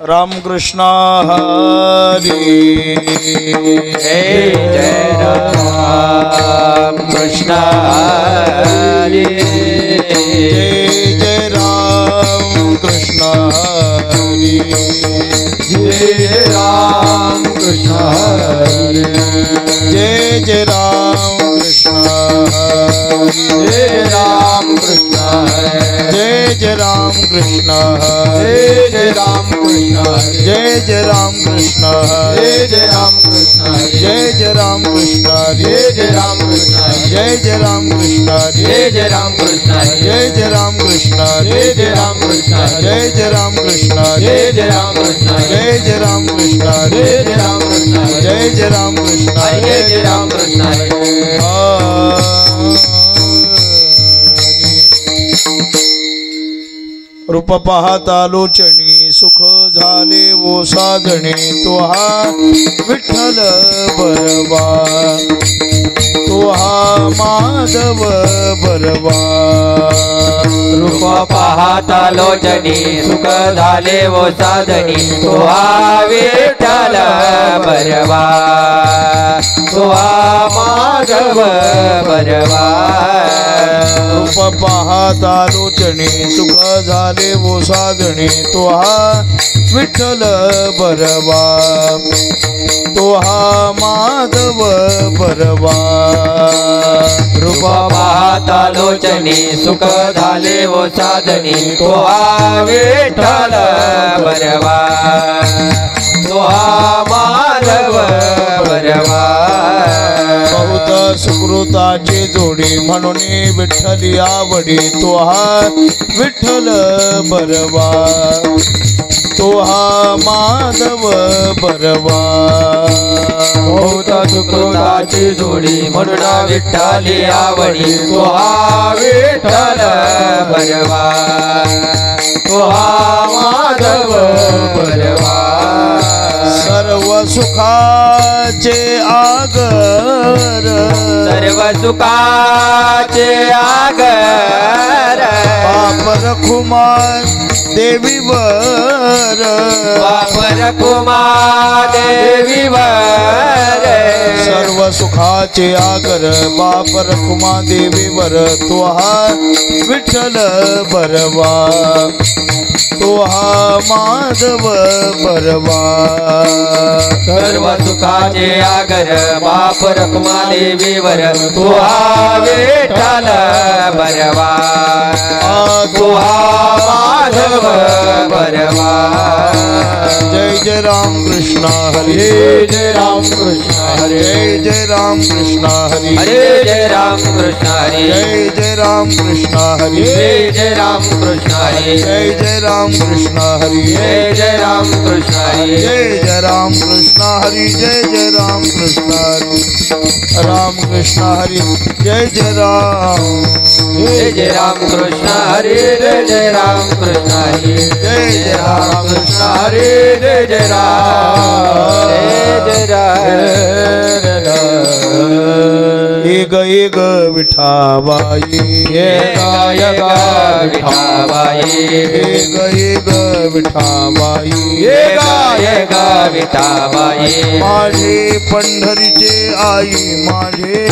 रामकृष्ण हरी जय जय राम कृष्ण हरी जय जय राम कृष्ण हरी जय राम कृष्ण हरी जय जय राम कृष्ण हरी जय राम कृष्ण हरी जय जय राम कृष्ण हरी जय राम कृष्ण हरी जय जय राम कृष्ण हरी जय राम कृष्ण हरी जय जय राम कृष्ण हरी जय राम कृष्ण हरी जय जय राम कृष्ण हरी जय राम कृष्ण हरी जय जय राम कृष्ण हरी जय राम कृष्ण हरी जय जय राम कृष्ण हरी जय राम कृष्ण हरी जय जय राम कृष्ण हरी जय राम कृष्ण हरी जय जय राम कृष्ण हरी जय राम कृष्ण हरी रूप पाहता लोचनी सुख झाले वो साजणे तो हा विठ्ठल बरवा तो हा माधव बरवा रूप पाहता लोचनी सुख झाले वो साधनी तो हा विठ्ठल बरवा तो हा माधव बरवा रूप पाहता लोचनी सुख झाले वो साजणे तो हा विठ्ठल बरवा तो हा माधव बरवा रूप पाहता लोचनी सुख झाले वो साधनी तो हा विठ्ठल बरवा तो हा माधव बरवा बहुत सुकृताची जोडी म्हणून विठ्ठली आवडी तो हा विठ्ठल बरवा तो हा माधव बरवा बहुत सुकृताची जोडी म्हणून विठ्ठली आवडी तो हा विठ्ठल बरवा तो हा माधव बरवा सर्व सुखाचे आगर सर्व सुखाचे आगर पाप रखुमान देवीवर वापर कुमा देवीवर सर्व सुखाचे आगर बाप रखुमा देवीवर तो हा विठ्ठल बरवा तो हा माधव बरवा सर्व सुखाचे आगर बाप रखुमा देवीवर तो हा विठ्ठल बरवा तो हा माधव बरवा जय जय राम कृष्ण हरी जय राम कृष्ण हरे जय जय राम कृष्ण हरी हरे जय राम कृष्ण हरे जय जय राम कृष्ण हरी जय राम कृष्ण हरे जय जय राम कृष्ण हरी जय राम कृष्ण हरे जय जय राम कृष्ण हरी जय जय राम कृष्ण हरी राम कृष्ण हरी जय जय राम कृष्ण हरे जय राम कृष्ण हरे जय जय राम कृष्ण हरे जय राम एक एक विठाबाई गाय विठाबाई एक एक विठाबाई गाय विठाबाई माझे पंढरीचे आई माझे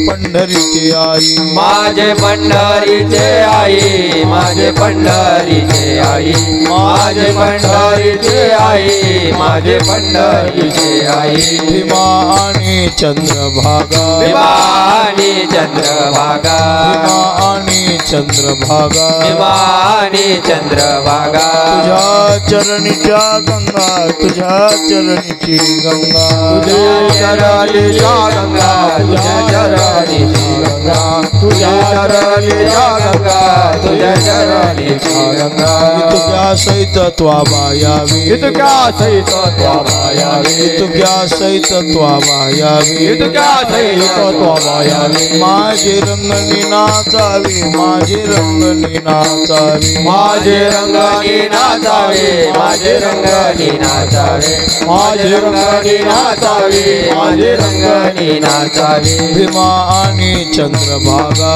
पंढरीचे आई माझे पंढरीचे आई माझे पंढरीचे आई माझे पंढरीचे आई माझे पंढरीचे आई भीमा आणि चंद्रभागा विमानी चंद्रभागा भीमा आणि चंद्रभागा विमानी चंद्रभागा तुझ्या चरणीच्या गंगा तुझ्या चरणीची गंगा तुझ्या चरणीच्या गंगा तुझ्या चरणीची गंगा तुझ्या चरणीच्या गंगा तुझ्या चरणीची गंगा इतक्या सहित त्वा बायावी इतक्या सहित सहित त्वाभायावे इतक्या सहित त्वाभायावे इतक्या सहित त्वाभायावे माझे रंगणी नाचावे माझे रंगणी नाचावे माझे रंगणी नाचावे माझे रंगणी नाचावे माझे रंगणी नाचावे माझे रंगणी नाचावे भीमा आणि चंद्रभागा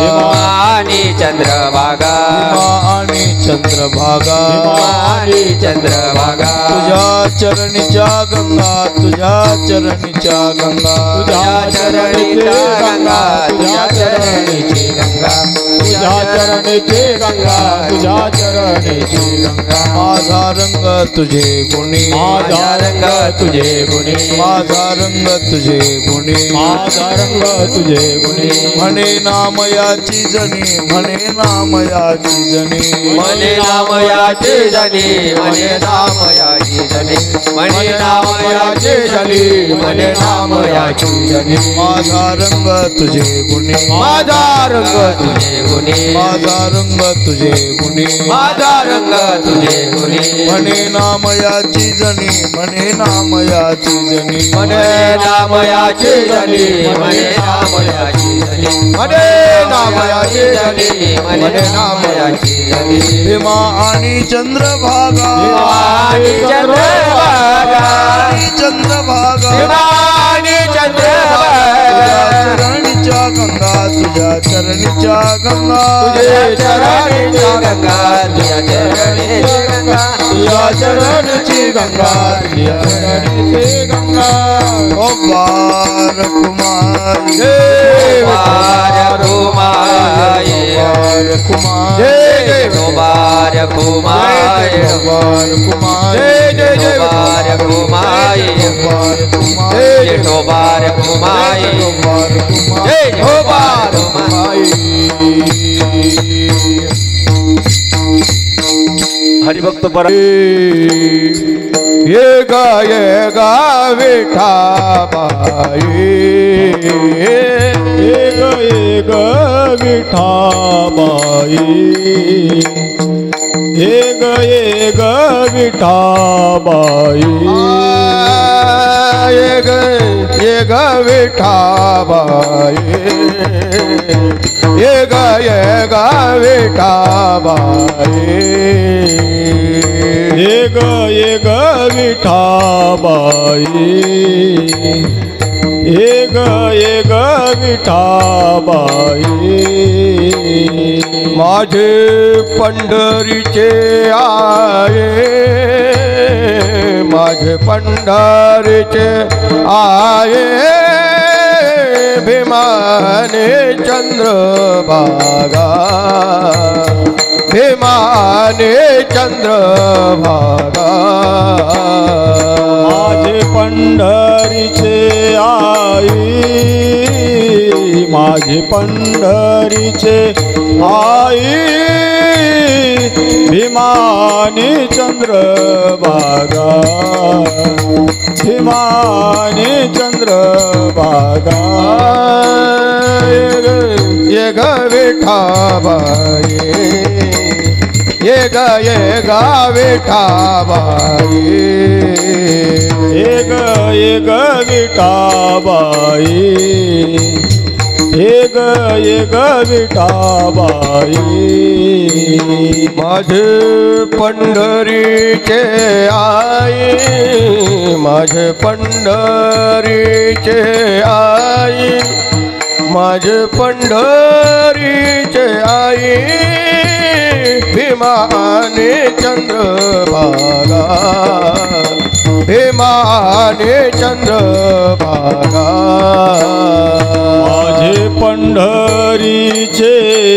आणि चंद्रभागा आणि चंद्रभागा आणि चंद्रभागा तुझ्या चरणीच्या गंगा तुझ्या चरणीच्या गंगा तुझ्या चरणीच्या गंगा तुझ्या चरणीची गंगा तुझ्या चरणीची गंगा तुझ्या चरणीची गंगा माझा रंग तुझे गुणी माझा रंग तुझे गुणी माझा रंग तुझे गुणी माझा रंग तुझे गुणी म्हणे नामयाची जणी म्हणे नामयाची जणी मने नामयाचे जनी मने नामयाची जनी मने नामयाचे जनी मने नामयाची जनी माझा रंग तुझे गुणी माझा रंग तुझे गुणी माझा रंग तुझे गुणी माझा रंग तुझे गुणी म्हणे नामयाची जणी म्हणे नामयाची जणी मने नामयाचे जनी मने नामयाची जनी मने नामयाचे जनी मने नामयाची जनी भीमा आणि चंद्रभागा आणि चंद्रभागा आणि चंद्रभागा आणि चंद्रभागा चरणीच्या गंगा तुझ्या चरणीच्या गंगा तुझे चरणीची गंगा तुझ्या चरणीची गंगा तुझ्या चरणीची गंगा तुझ्या चरणीची गंगा ओ बार कुमारी बार कुमारी बार कुमारी जय बार कुमारी बार कुमारी जय जय बार कुमारी बार कुमारी जय बार कुमारी बार कुमारी जय बार कुमारी हरिभक्त पर ये गा विठाबाई ये गा विठाबाई ये गा विठाबाई ये गा विठाबाई ये गा विठाबाई ये गा विठाबाई ये गा विठाबाई माझे पंढरीचे आये माझे पंढरीचे आये भीमाने चंद्रभागा भीमाने चंद्रभागा माझे पंढरीचे आई माझे पंढरीचे आई भीमाने चंद्रभागा भीमाने चंद्रभागा ये ग विठाबाई ये गा विठाबाई ये ग विठाबाई ये ग विठाबाई माझे पंढरीचे आई माझे पंढरीचे आई माझे पंढरीचे आई भीमाने चंद्रभागा भीमाने चंद्रभागा माझे पंढरीचे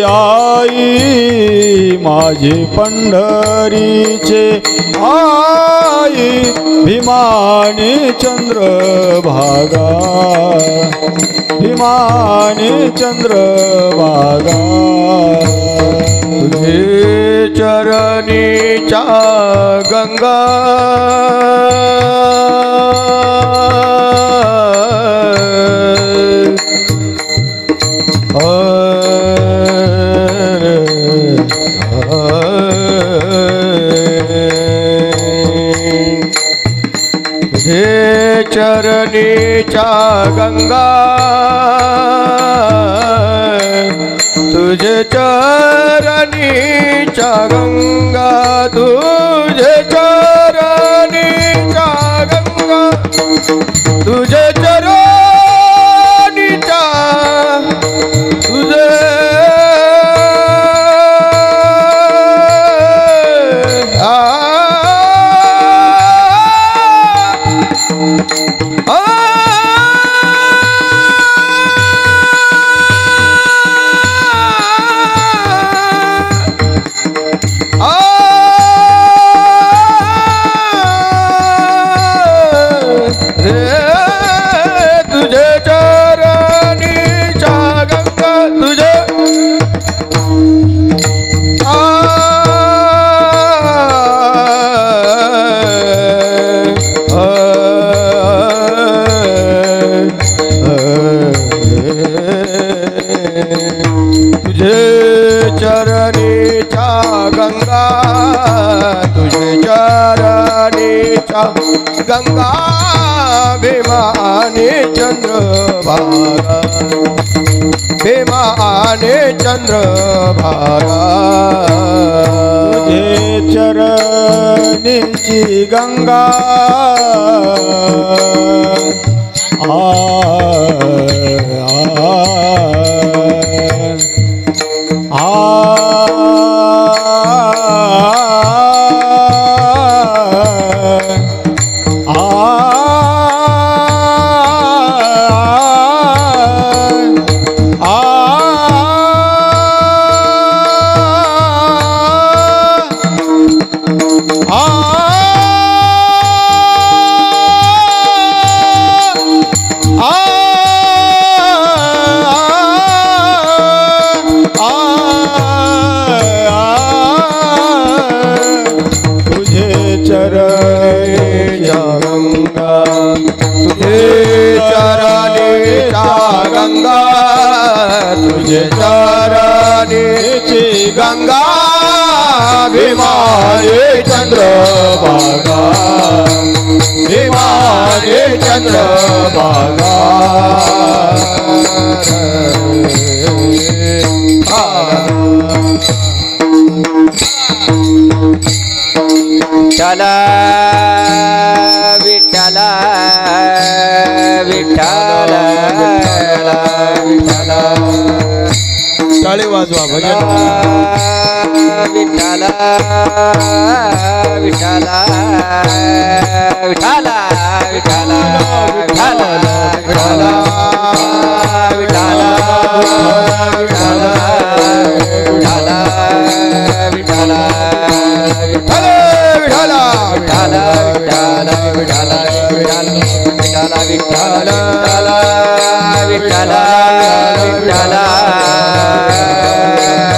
आई माझे पंढरीचे आई भीमाने चंद्रभागा भीमाने चंद्रभागा तुझे चरणीच्या गंगा हे चरणीच्या गंगा तुझे चरणीच्या गंगा तुझे चरणीच्या गंगा तुझे चरणीच्या तुझे गंगा भीमाने चंद्रभागा भीमाने चंद्रभागा तुझे चरणीची गंगा गंगा भीमाने चंद्रभागा भीमाने चंद्रभागा विठ्ठला विठ्ठला विठ्ठला विठ्ठला टाळी वाजवा भजन विठ्ठला विठ्ठला विठ्ठला विठ्ठला विठ्ठला विठ्ठला विठ्ठला विठ्ठला विठ्ठला विठ्ठला विठ्ठला विठ्ठला विठ्ठला विठ्ठला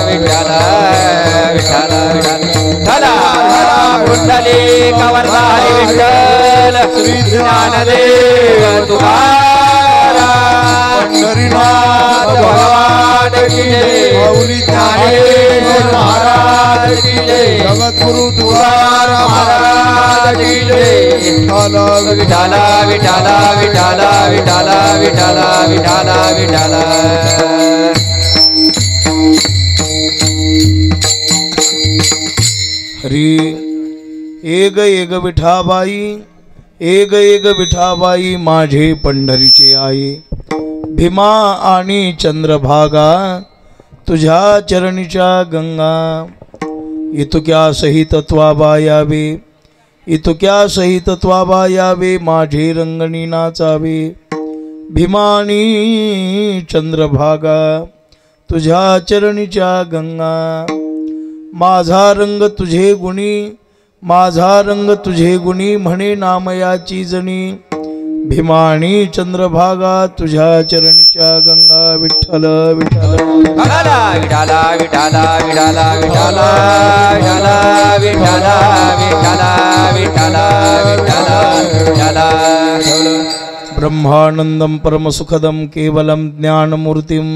विठ्ठला विठ्ठला विठ्ठला कुंडली कवरधारी विठ्ठल श्री ज्ञानदेव तुकाराम पंढरीनाथ भगवान की जय गौरी ज्ञानेश्वर महाराज की जय जगद्गुरु तुकाराम महाराज की जय विठ्ठला विठ्ठला विठ्ठला विठ्ठला विठ्ठला विठ्ठला विठ्ठला हरी एक एक विठाबाई एक एक विठाबाई माझे पंढरीचे आई भीमा आणि चंद्रभागा तुझ्या चरणीच्या गंगा इतुक्या सहित त्वाबा यावे इतुक्या सहित त्वाबा यावे माझे रंगणी नाचावे भीमानी चंद्रभागा तुझ्या चरणीच्या गंगा माझा रंग तुझे गुणी माझा रंग तुझे गुणी म्हणे नामयाची जणी भीमानी चंद्रभागा तुझ्या चरणीच्या गंगा विठ्ठल विठ्ठल विठ्ठला विठ्ठला विठ्ठला विठ्ठला विठ्ठला विठ्ठला विठ्ठला विठ्ठला विठ्ठला विठ्ठला ब्रह्मानंदं परमसुखदं केवलं ज्ञानमूर्तिं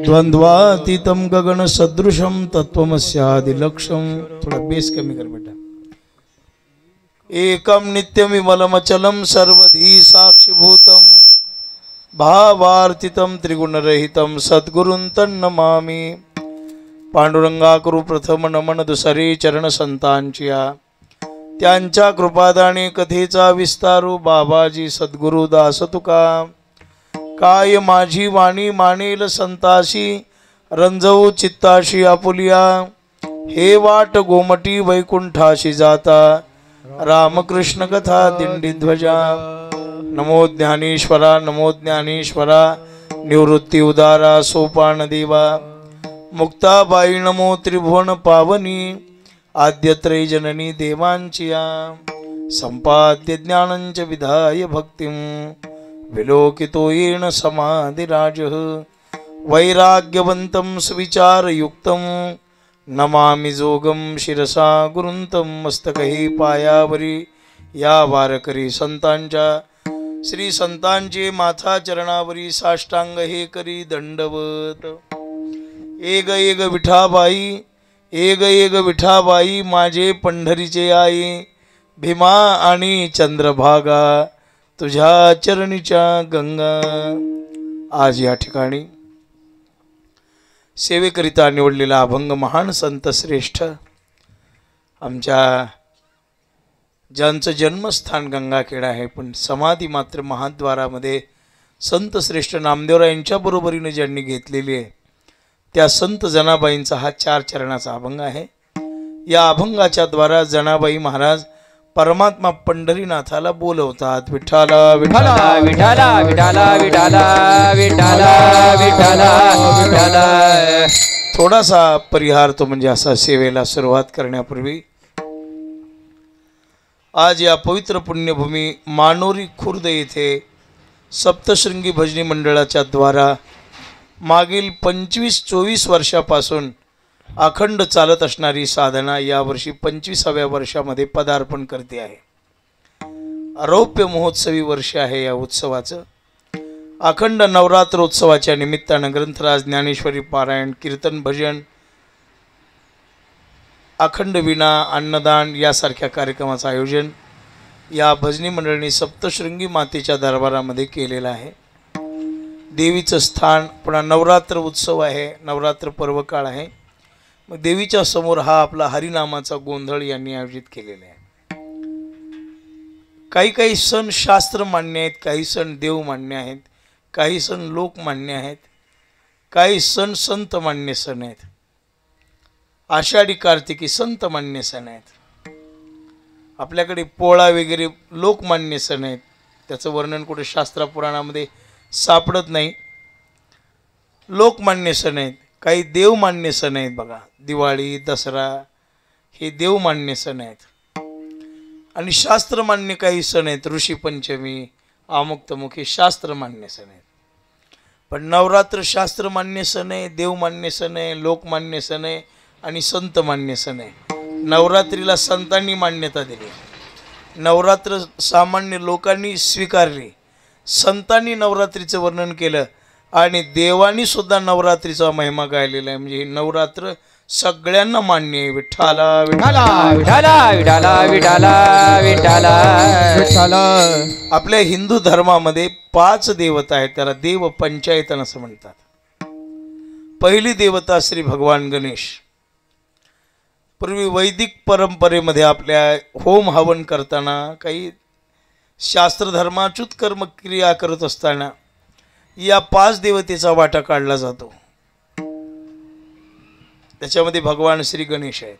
द्वंद्वातीतं गगन सदृशं तत्वमस्यादिलक्ष्यं. थोड़ा बेस कमी कर बेटा. एकम नित्यमिमलमचलं सर्वधी साक्षिभूतं भावार्थितं त्रिगुणरहितं सद्गुरुं तन्नमामि. पांडुरंगा करू प्रथम नमन दुसरे चरण संतांचिया, त्यांच्या कृपादाने कथेचा विस्तारू बाबाजी सद्गुरु दास तुका. काय माझी वाणी मानेल संताशी, रंजवू चित्ताशी आपुलिया. हे वाट गोमटी वैकुंठाशी जाता, रामकृष्ण कथा दिंडी ध्वजा. नमो ज्ञानेश्वरा नमो ज्ञानेश्वरा, निवृत्ती उदारा सोपान देवा. मुक्ताबाई नमो त्रिभुवन पावनी, आद्यत्रय जननी देवांचिया. संपाद्य ज्ञानंच विधाय भक्तिं, विलोकितो येन समाधिराजः. वैराग्यवन्तं सुविचारयुक्तं, नमामि जोगं शिरसा गुरुंतं. मस्तकही पायावरी या वारकरी संतांच्या, श्री संतांचे माथा चरणावरी साष्टांग हे करी दंडवत. Egg egg Vithabai, egg egg Vithabai, माझे पंढरीचे आई. भीमा आणि चंद्रभागा, तुझ्या चरणीच्या गंगा. आज या ठिकाणी सेवेकरिता निवडलेला अभंग महान संत श्रेष्ठ, आमच्या ज्यांचं जन्मस्थान गंगाखेड आहे पण समाधी मात्र महाद्वारामध्ये संत श्रेष्ठ नामदेवराय यांच्या बरोबरीने ज्यांनी घेतलेली आहे, त्या संत जनाबाईंचा हा 4 चरणाचा अभंग आहे. या अभंगाच्या द्वारा जनाबाई महाराज परमात्मा पंढरीनाथाला बोलवतात. विठ्ठला विठ्ठला विठाला विठाला विठाला विठाला विठाला विठाला. थोडासा परिहार तो म्हणजे असा सेवेला सुरुवात करण्यापूर्वी आज या पवित्र पुण्यभूमी मानोरी खुर्द येथे सप्तशृंगी भजनी मंडळाच्या द्वारा मागील 25-24 वर्षापासून अखंड चालत असणारी साधना यावर्षी 25व्या वर्षामध्ये पदार्पण करते आहे. रौप्य महोत्सवी वर्ष आहे या उत्सवाचं. अखंड नवरात्रोत्सवाच्या निमित्तानं ग्रंथराज ज्ञानेश्वरी पारायण, कीर्तन, भजन, अखंड विना, अन्नदान यासारख्या कार्यक्रमाचं आयोजन या भजनी मंडळाने सप्तशृंगी मातेच्या दरबारामध्ये केलेलं आहे. देवीचं स्थान, पुन्हा नवरात्र उत्सव आहे, नवरात्र पर्वकाळ आहे. मग देवीच्या समोर हा आपला हरिनामाचा गोंधळ यांनी आयोजित केलेला आहे. काही काही सण शास्त्र मान्य आहेत, काही सण देव मान्य आहेत, काही सण लोक मान्य आहेत, काही सण संत मान्य सण आहेत. आषाढी कार्तिकी संत मान्य सण आहेत. आपल्याकडे पोळा वगैरे लोकमान्य सण आहेत, त्याचं वर्णन कुठे शास्त्र पुराणामध्ये सापडत नाही. लोकमान्य सण आहेत. काही देवमान्य सण आहेत. बघा, दिवाळी, दसरा हे देवमान्य सण आहेत. आणि शास्त्रमान्य काही सण आहेत. ऋषी पंचमी, अमुक हे शास्त्रमान्य सण आहेत. पण नवरात्र शास्त्रमान्य सण आहे, देवमान्य सण आहे, लोकमान्य सण आहे आणि संतमान्य सण आहे. नवरात्रीला संतांनी मान्यता दिली, नवरात्र सामान्य लोकांनी स्वीकारली, संतांनी नवरात्रीचं वर्णन केलं आणि देवांनी सुद्धा नवरात्रीचा महिमा गायलेला आहे. म्हणजे नवरात्र सगळ्यांना मान्य आहे. विठ्ठला विठ्ठला विठाला विठाला विठाला विठाला विठ्ठला. आपल्या हिंदू धर्मामध्ये 5 देवता आहेत, त्याला देव पंचायतन असं म्हणतात. पहिली देवता श्री भगवान गणेश. पूर्वी वैदिक परंपरेमध्ये आपल्या होम हवन करताना, काही शास्त्रधर्माच्युत कर्मक्रिया करत असताना या 5 देवतेचा वाटा काढला जातो. त्याच्यामध्ये भगवान श्री गणेश आहेत.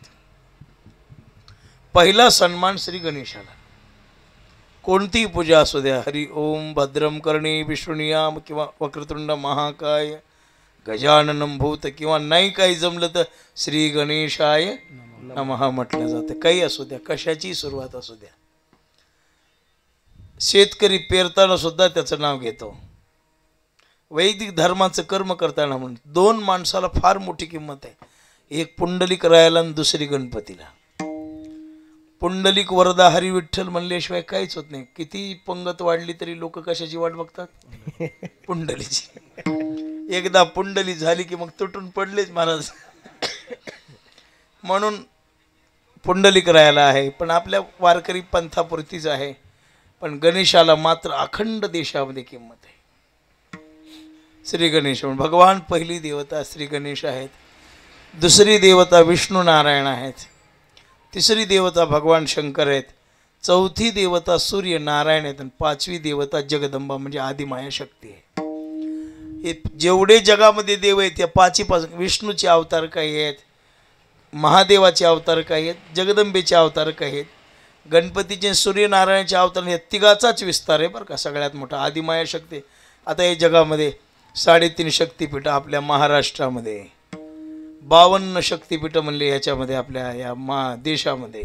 पहिला सन्मान श्री गणेशाला. कोणतीही पूजा असू द्या, हरि ओम भद्रम कर्णे विष्णुनियाम किंवा वक्रतुंड महाकाय गजाननं भूत, किंवा नाही काही जमलं तर श्री गणेशाय नमः म्हटलं जातं. काही असू द्या, कशाची सुरुवात असू द्या. शेतकरी पेरताना सुद्धा त्याचं नाव घेतो. वैदिक धर्माचं कर्म करताना म्हणून 2 माणसाला फार मोठी किंमत आहे. एक पुंडलिक रायाला आणि दुसरी गणपतीला. पुंडलिक वरदा हरी विठ्ठल म्हणल्याशिवाय काहीच होत नाही. किती पंगत वाढली तरी लोक कशाची वाट बघतात? पुंडलीची. एकदा पुंडली झाली की मग तुटून पडलेच महाराज. म्हणून पुंडलिक राहायला आहे, पण आपल्या वारकरी पंथापुरतीच आहे. पण गणेशाला मात्र अखंड देशामध्ये किंमत आहे. श्री गणेश भगवान पहिली देवता श्री गणेश आहेत, दुसरी देवता विष्णू नारायण आहेत, तिसरी देवता भगवान शंकर आहेत, चौथी देवता सूर्य नारायण आहेत आणि पाचवी देवता जगदंबा म्हणजे आदिमाया शक्ती आहे. हे जेवढे जगामध्ये देव आहेत त्या पाचीपासून विष्णूचे अवतार काही आहेत, महादेवाचे अवतार काही आहेत, जगदंबेचे अवतार काही आहेत, गणपतीचे सूर्यनारायणाचे अवतार या तिघाचाच विस्तार आहे बरं का सगळ्यात मोठा आदिमाया शक्ती. आता या जगामध्ये 3.5 शक्तिपीठ आपल्या महाराष्ट्रामध्ये, 52 शक्तिपीठ म्हणले ह्याच्यामध्ये आपल्या या देशामध्ये.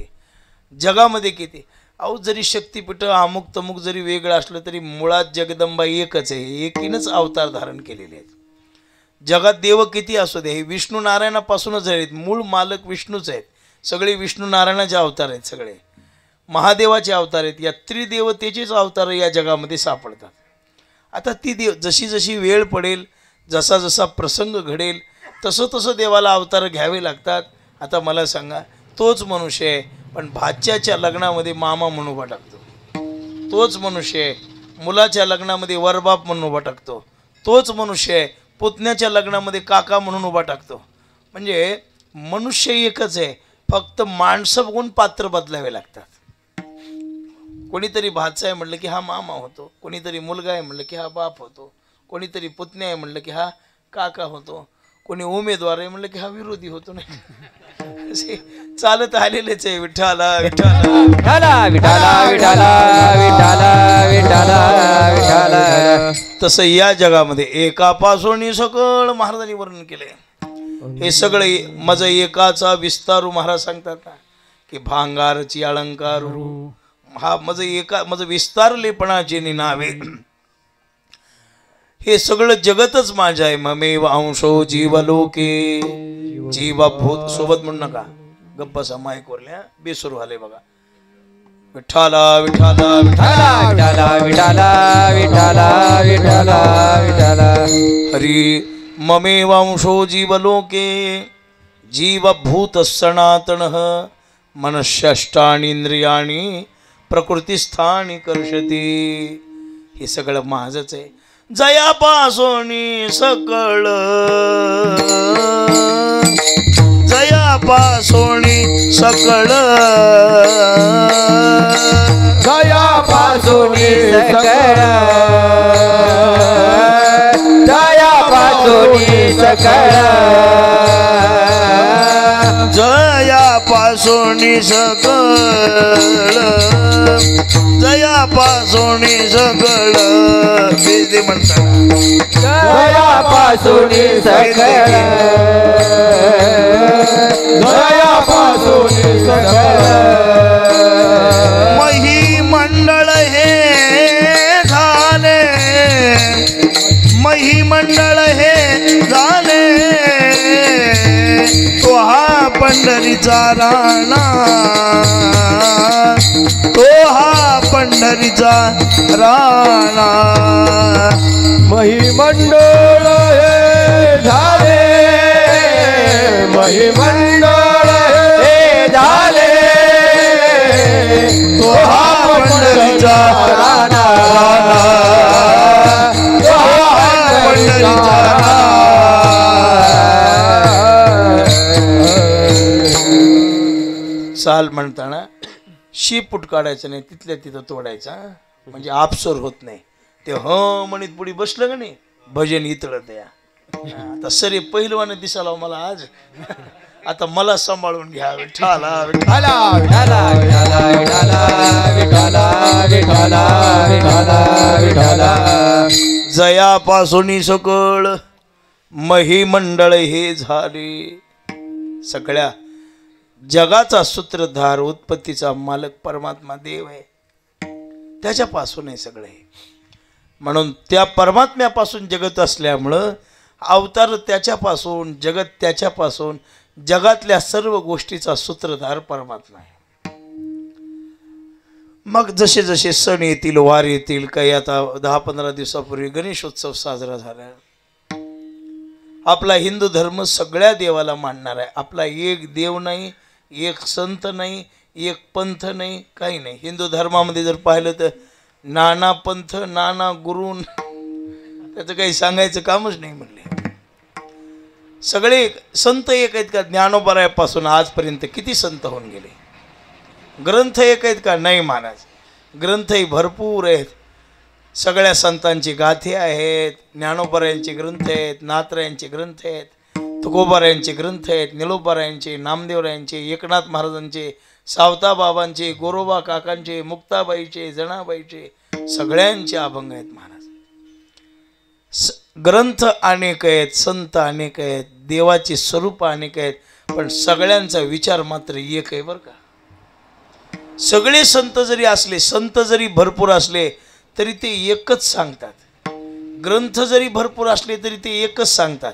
जगामध्ये किती अहो जरी शक्तिपीठ अमुक तमुक जरी वेगळं असलं तरी मुळात जगदंबा एकच आहे, एकीनंच अवतार धारण केलेले आहेत. जगात देव किती असू दे हे विष्णू नारायणापासूनच आहेत, मूळ मालक विष्णूच आहेत, सगळे विष्णू नारायणाचे अवतार आहेत, सगळे महादेवाचे अवतार आहेत. या त्रिदेवतेचेच अवतार या जगामध्ये सापडतात. आता ती जशी जशी वेळ पडेल, जसा जसा प्रसंग घडेल तसं तसं देवाला अवतार घ्यावे लागतात. आता मला सांगा, तोच मनुष्य आहे पण भाच्याच्या लग्नामध्ये मामा म्हणून उभा टाकतो, तोच मनुष्य आहे मुलाच्या लग्नामध्ये वरबाप म्हणून उभा टाकतो, तोच मनुष्य आहे पुतण्याच्या लग्नामध्ये काका म्हणून उभा टाकतो. म्हणजे मनुष्य एकच आहे, फक्त माणसं बघून पात्र बदलावे लागतात. कोणीतरी भाचा आहे म्हटलं की हा मामा होतो, कोणीतरी मुलगा आहे म्हटलं की हा बाप होतो, कोणीतरी पुतण्या आहे म्हटलं की हा काका होतो, कोणी उमेदवार आहे म्हटलं की हा विरोधी होतो. नाही चालत आलेलेच आहे. विठ्ठला विठ्ठला विठाला विठाला विठाला विठाला विठाला विठाला. तसं या जगामध्ये एकापासून सकळ महाराजांनी वर्णन केलंय. हे सगळे माझं एकाचा विस्तारू महाराज सांगतात ना की भांगारची अलंकारू, हा माझं विस्तारलेपणाचे नावे, हे सगळं जगतच माझं आहे. ममेव अंशो जीवलोके जीवभूत. सोबत म्हणू नका, गप्पा माईक वरल्या बेसूर झाले बघा. विठ्ठला विठ्ठला विठाला विठाला विठाला विठाला विठाला विठाला. हरी ममेव अंशो जीवलोके जीवभूत सनातनः मनश्यष्टानि इंद्रियाणि प्रकृतिस्थानी कर्षती. हे सगळं माझंच आहे. जयापासोनी सकळ, जयापासोनी सकळ, जयापासोनी सकळ, जयापासोनी सकळ, जयापासोनी सकळ, जयापासोनी सकळ. ते म्हणतात जयापासोनी सकळ, जयापासोनी सकळ. मही मंडळ हे झाले, मही मंडळ हे झाले, तो हा पंढरीचा राणा, तो हा पंढरीचा राणा. महिमंडळ हे झाले, महिमंडळ हे झाले, तो हा पंढरीचा राणा, तो हा पंढरीचा राणा. साल म्हणताना शीपूट काढायचं नाही, तिथल्या तिथं तोडायचा, म्हणजे आपसोर होत नाही. ते म्हणीत पुढे बसलं का नाही भजन इतळत या. आता सरे पहिलवानं दिसाला मला आज. आता मला सांभाळून घ्या. विठ्ठला विठ्ठला विठाला विठाला विठाला विठाला विठाला विठाला विठाला. जयापासून सकळ महिमंडळ हे झाले. सगळ्या जगाचा सूत्रधार, उत्पत्तीचा मालक परमात्मा देव आहे, त्याच्यापासून आहे सगळे. म्हणून त्या परमात्म्यापासून जगत असल्यामुळं अवतार त्याच्यापासून, जगत त्याच्यापासून, जगातल्या सर्व गोष्टीचा सूत्रधार परमात्मा आहे. मग जसे जसे सण येतील, वार येतील, काही आता 10-15 दिवसापूर्वी गणेशोत्सव साजरा झाला. आपला हिंदू धर्म सगळ्या देवाला मानणार आहे. आपला एक देव नाही, एक संत नाही, एक पंथ नाही, काही नाही. हिंदू धर्मामध्ये जर पाहिलं तर नाना पंथ, नाना गुरु, त्याचं काही सांगायचं कामच नाही म्हणले. सगळे संत एक आहेत का? ज्ञानोबरायापासून आजपर्यंत किती संत होऊन गेले. ग्रंथ एक आहेत का? नाही महाराज, ग्रंथही भरपूर आहेत. सगळ्या संतांची गाथे आहेत, ज्ञानोबरायांचे ग्रंथ आहेत, नाथरायांचे ग्रंथ आहेत, तुकोबारायांचे ग्रंथ आहेत, निलोबारायांचे, नामदेवरायांचे, एकनाथ महाराजांचे, सावताबाबांचे, गोरोबा काकांचे, मुक्ताबाईचे, जणाबाईचे, सगळ्यांचे अभंग आहेत महाराज. ग्रंथ अनेक आहेत, संत अनेक आहेत, देवाचे स्वरूप अनेक आहेत, पण सगळ्यांचा विचार मात्र एक आहे बरं का. सगळे संत जरी असले, संत जरी भरपूर असले तरी ते एकच सांगतात. ग्रंथ जरी भरपूर असले तरी ते एकच सांगतात.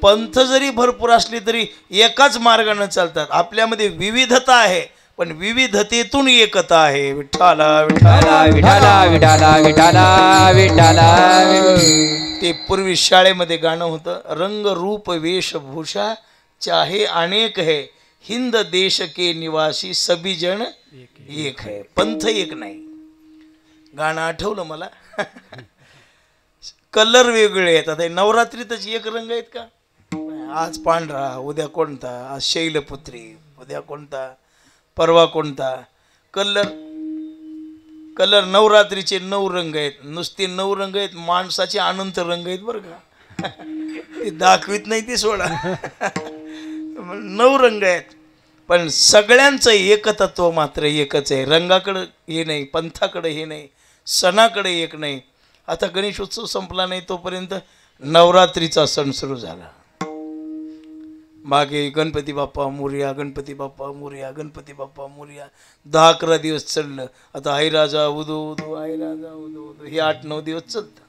पंथ जरी भरपूर असले तरी एकाच मार्गाने चालतात. आपल्यामध्ये विविधता आहे, पण विविधतेतून एकता आहे. विठ्ठला विठ्ठला विठाला विठाला विठाला विठाला. ते पूर्वी शाळेमध्ये गाणं होतं, रंग रूप वेशभूषा चाहे अनेक है, हिंद देश के निवासी सभी जन एक है. पंथ एक नाही. गाणं आठवलं मला. कलर वेगळे आहेत. आता नवरात्रीतच एक रंग आहेत का? आज पांढरा, उद्या कोणता, आज शैलपुत्री, उद्या कोणता, परवा कोणता. कलर कलर नवरात्रीचे 9 रंग आहेत. नुसते 9 रंग आहेत, माणसाचे अनंत रंग आहेत बरं का. ते दाखवित नाही ते सोडा. 9 रंग आहेत, पण सगळ्यांचं एकतत्व मात्र एकच आहे. रंगाकडं हे नाही, पंथाकडे हे नाही, सणाकडे एक नाही. आता गणेश उत्सव संपला नाही तोपर्यंत नवरात्रीचा सण सुरू झाला. मागे गणपती बाप्पा मोरया, गणपती बाप्पा मोरया, गणपती बाप्पा मोरया 10-11 दिवस चाललं. आता आई राजा उदो उदो, आई राजा उदो उदो, हे 8-9 दिवस चालतं.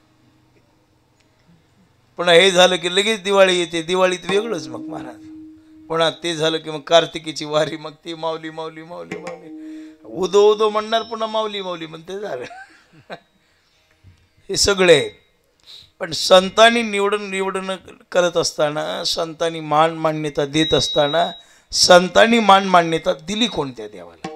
पुन्हा हे झालं की लगेच दिवाळी येते. दिवाळीत वेगळंच मग महाराज. पुन्हा ते झालं की मग कार्तिकीची वारी, मग ती माऊली माऊली माऊली माऊली, उदो उदो म्हणणार, पुन्हा माऊली माऊली म्हणते झालं. हे सगळे. पण संतांनी निवडून करत असताना, संतांनी मान मान्यता देत असताना, संतांनी मान मान्यता दिली कोणत्या देवाला?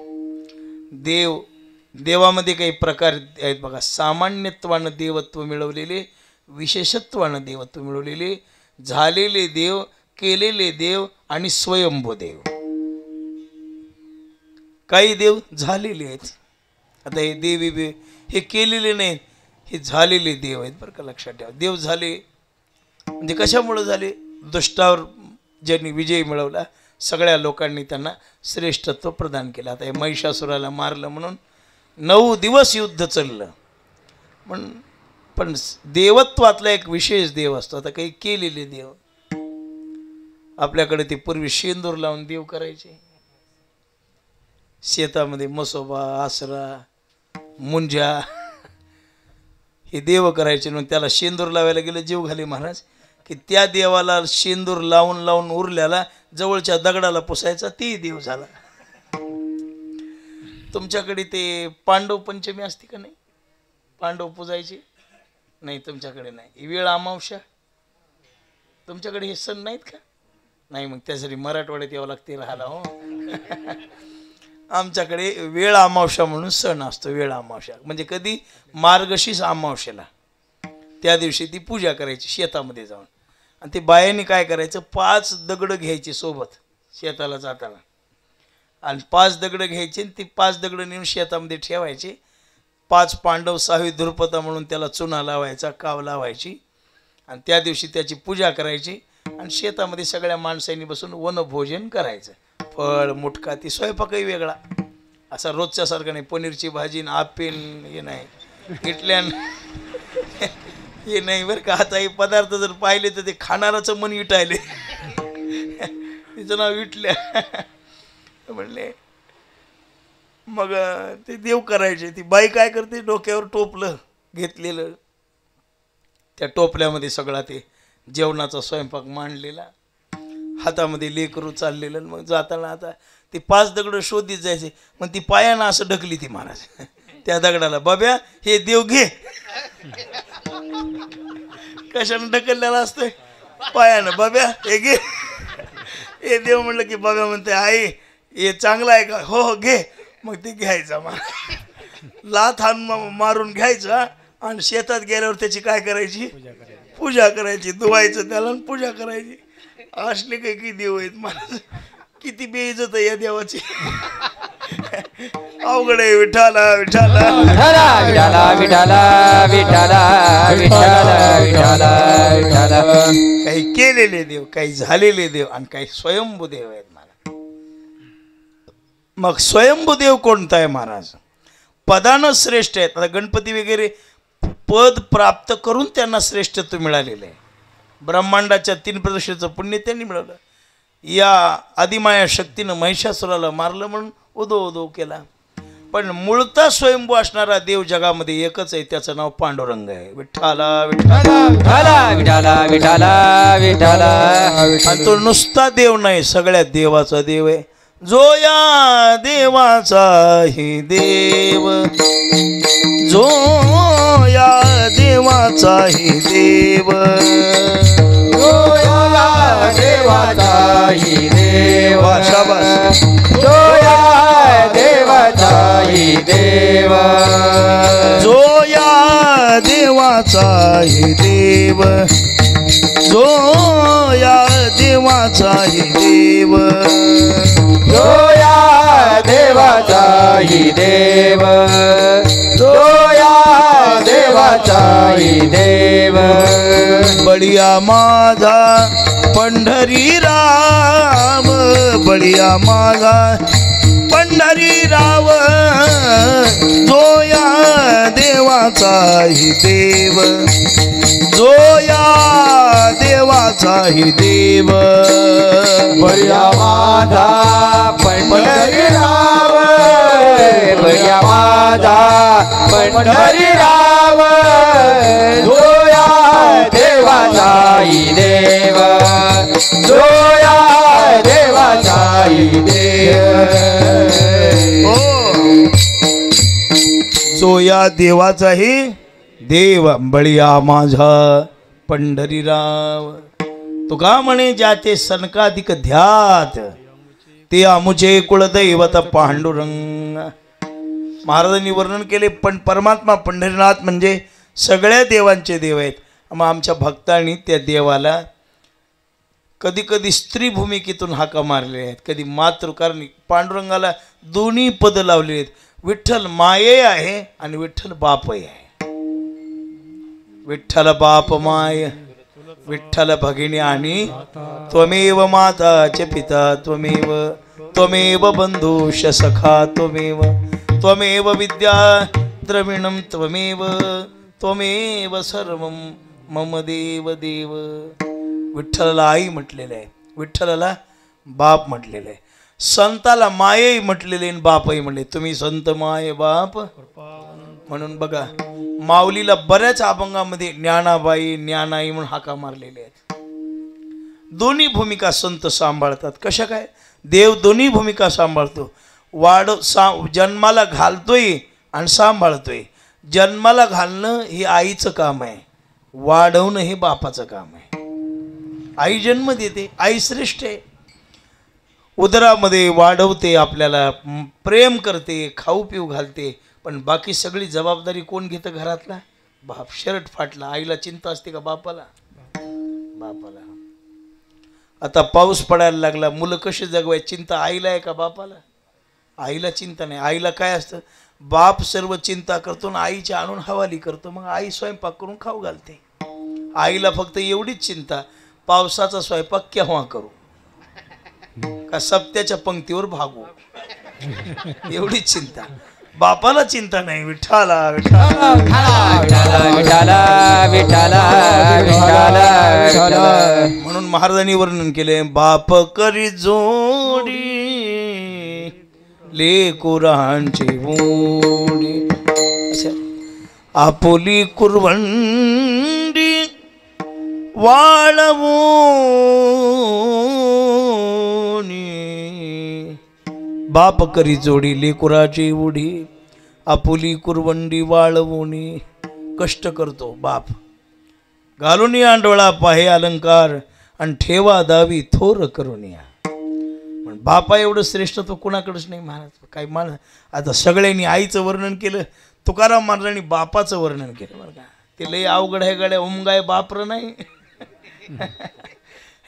देवामध्ये काही प्रकार आहेत बघा. सामान्यत्वानं देवत्व मिळवलेले, विशेषत्वानं देवत्व मिळवलेले, झालेले देव, केलेले देव आणि स्वयंभू देव. काही देव झालेले आहेत. आता हे देवी हे केलेले नाहीत, हे झालेले देव आहेत बरं का. लक्षात ठेवा. देव झाले म्हणजे कशामुळे झाले? दुष्टावर ज्यांनी विजय मिळवला, सगळ्या लोकांनी त्यांना श्रेष्ठत्व प्रदान केलं. आता हे महिषासुराला मारलं म्हणून 9 दिवस युद्ध चाललं. पण देवत्वातला एक विशेष देव असतो. आता काही केलेले देव आपल्याकडे, ते पूर्वी शेंदूर लावून देव करायचे. शेतामध्ये मसोबा, आसरा, मुंजा हे देव करायचे. मग त्याला शेंदूर लावायला गेलं जीव घाले महाराज, की त्या देवाला शेंदूर लावून लावून उरल्याला जवळच्या दगडाला पुसायचा, ती देव झाला. तुमच्याकडे ते पांडव पंचमी असते का नाही? पांडव पुजायचे नाही तुमच्याकडे? नाही. वेळ अमावस्या तुमच्याकडे हे सण नाहीत का? नाही. मग त्यासाठी मराठवाड्यात यावं लागते राहायला. हो. आमच्याकडे वेळ अमावस्या म्हणून सण असतो. वेळ अमावस्या म्हणजे कधी? मार्गशीर्ष अमावस्याला. त्या दिवशी ती पूजा करायची शेतामध्ये जाऊन. आणि ते बायांनी काय करायचं, 5 दगड घ्यायचे सोबत शेताला जाताना, आणि 5 दगड घ्यायचे, आणि ते 5 दगड नेऊन शेतामध्ये ठेवायचे. 5 पांडव 6वी धुरपता म्हणून त्याला चुना लावायचा, काव लावायची, आणि त्या दिवशी त्याची पूजा करायची. आणि शेतामध्ये सगळ्या माणसांनी बसून वनभोजन करायचं. फळ मुटका, ती स्वयंपाकही वेगळा, असा रोजच्या सारखा नाही. पनीरची भाजी, आपेन हे नाही, इटल्यान हे नाही बरं का. आता हे पदार्थ जर पाहिले तर ते खाणाराचं मन विटायले. तिचं नाव विटल्या म्हणले. मग ते देव करायचे. ती बाई काय करते, डोक्यावर टोपलं घेतलेलं, त्या टोपल्यामध्ये सगळा ते जेवणाचा स्वयंपाक मांडलेला, हातामध्ये लेकरू चाललेलं. मग जाताना आता ते 5 दगड शोधित जायचे. मग ती पायानं असं ढकली ती महाराज त्या दगडाला, बाब्या हे देव घे. कशानं ढकललेला असतंय? पायानं. बाब्या हे घे. हे देव म्हणलं की बाब्या म्हणते, आई हे चांगलं आहे का? हो हो घे. मग ते घ्यायचा लाथ हाण मारून घ्यायचा आणि शेतात गेल्यावर त्याची काय करायची? पूजा करायची. धुवायचं त्याला आणि पूजा करायची. असले काही किती देव आहेत मला, किती बेइज्जत आहे या देवाची. अवघड आहे. विठाला विठाला विठाला विठाला विठाला विठाला विठाला विठाला. काही केलेले देव, काही झालेले देव आणि काही स्वयंभू देव आहेत मला. मग स्वयंभू देव कोणता आहे महाराज? पदानं श्रेष्ठ आहेत. आता गणपती वगैरे पद प्राप्त करून त्यांना श्रेष्ठत्व मिळालेलं आहे. ब्रह्मांडाच्या 3 प्रदक्षिणेचं पुण्य त्यांनी मिळवलं. या आदिमाया शक्तीनं महिषासुराला मारलं म्हणून उदो उदो केला. पण मूळता स्वयंभू असणारा देव जगामध्ये एकच आहे, त्याचं नाव पांडुरंग आहे. विठ्ठला विठ्ठला विठाला विठाला विठाला विठाला. आणि तो नुसता देव नाही, सगळ्या देवाचा देव आहे. जो या देवाचाही देव, जो या देवाचाही देव, जो या देवाचाही देव, शाबास. जो या देवाचाही देव, जो या देवाचाही देव, जो या देवाचाही देव, जो या देवाचाही देव, जो या देवाचाही देव. बळिया माझा पंढरी राम, बळिया माझा पंढरी राव, जो या देवाचाही देव, जो या देवाचाही देव. बळिया माझा पंढरी राव, बळिया माझा पंढरी राव, जो या देवाचाही देव, जो या देवाचाही देव. जो या देवाचाही देव, बळिया माझा पंढरीराव. तुका म्हणे ज्याचे सनकाधिक ध्यात, ते आमुचे कुलदैवत पांडुरंग. महाराजांनी वर्णन केले. पण परमात्मा पंढरीनाथ म्हणजे सगळ्या देवांचे देव आहेत. मग आमच्या भक्तांनी त्या देवाला कधी कधी स्त्री भूमिकेतून हाका मारलेल्या आहेत, कधी मातृ. कारण पांडुरंगाला दोन्ही पद लावले आहेत. विठ्ठल माये आहे आणि विठ्ठल बापही आहे. विठ्ठल बाप माय, विठ्ठल भगिनी आणि त्वमेव माता च पिता त्वमेव, त्वमेव बंधुश सखा त्वमेव, त्वमेव विद्या द्रविणं त्वमेव, त्वमेव सर्वं मम देव देव. विठ्ठलाला आई म्हटलेलं आहे, विठ्ठलाला बाप म्हटलेलं आहे. संताला मायही म्हटलेले आणि बापही म्हणले. तुम्ही संत माय बाप. म्हणून बघा माऊलीला बऱ्याच अभंगामध्ये ज्ञानाबाई ज्ञानाई म्हणून हाका मारलेले आहेत. दोन्ही भूमिका संत सांभाळतात. कशा काय? देव दोन्ही भूमिका सांभाळतो. जन्माला घालतोय आणि सांभाळतोय. जन्माला घालणं हे आईचं काम आहे, वाढवणं हे बापाचं काम आहे. आई जन्म देते, आई श्रेष्ठ आहे. उदरामध्ये वाढवते, आपल्याला प्रेम करते, खाऊ पिऊ घालते. पण बाकी सगळी जबाबदारी कोण घेतं घरातला? बाप. शर्ट फाटला, आईला चिंता असते का बापाला? बापाला. आता पाऊस पडायला लागला, मुलं कशी जगवाय, चिंता आईला आहे का बापाला? आईला चिंता नाही. आईला काय असतं? बाप सर्व चिंता करतो आणि आईच्या आणून हवाली करतो. मग आई स्वयंपाक करून खाऊ घालते. आईला फक्त एवढीच चिंता, पावसाचा स्वयंपाक केव्हा करू, का सप्त्याच्या पंक्तीवर भागू, एवढीच चिंता. बापाला चिंता नाही. विठ्ठला विठ्ठला विठाला विठाला विठाला विठाला. म्हणून महाराजांनी वर्णन केले. बाप करी जोडी लेकुरांची ओढी, आपुली कुरवंडी वाळवूनी, बाप करी जोडी लेकुराची ओढी, आपुली कुरवंडी वाळवूनी. कष्ट करतो बाप, घालून अंडोळा पाहे अलंकार आणि ठेवा दावी थोर करून या. पण बापा एवढं श्रेष्ठत्व कुणाकडेच नाही महाराज. काही मान आता सगळ्यांनी आईचं वर्णन केलं, तुकाराम महाराजांनी बापाचं वर्णन केलं बरं का. ते लई अवघड आहे गड्या, उमगाय बापर नाही.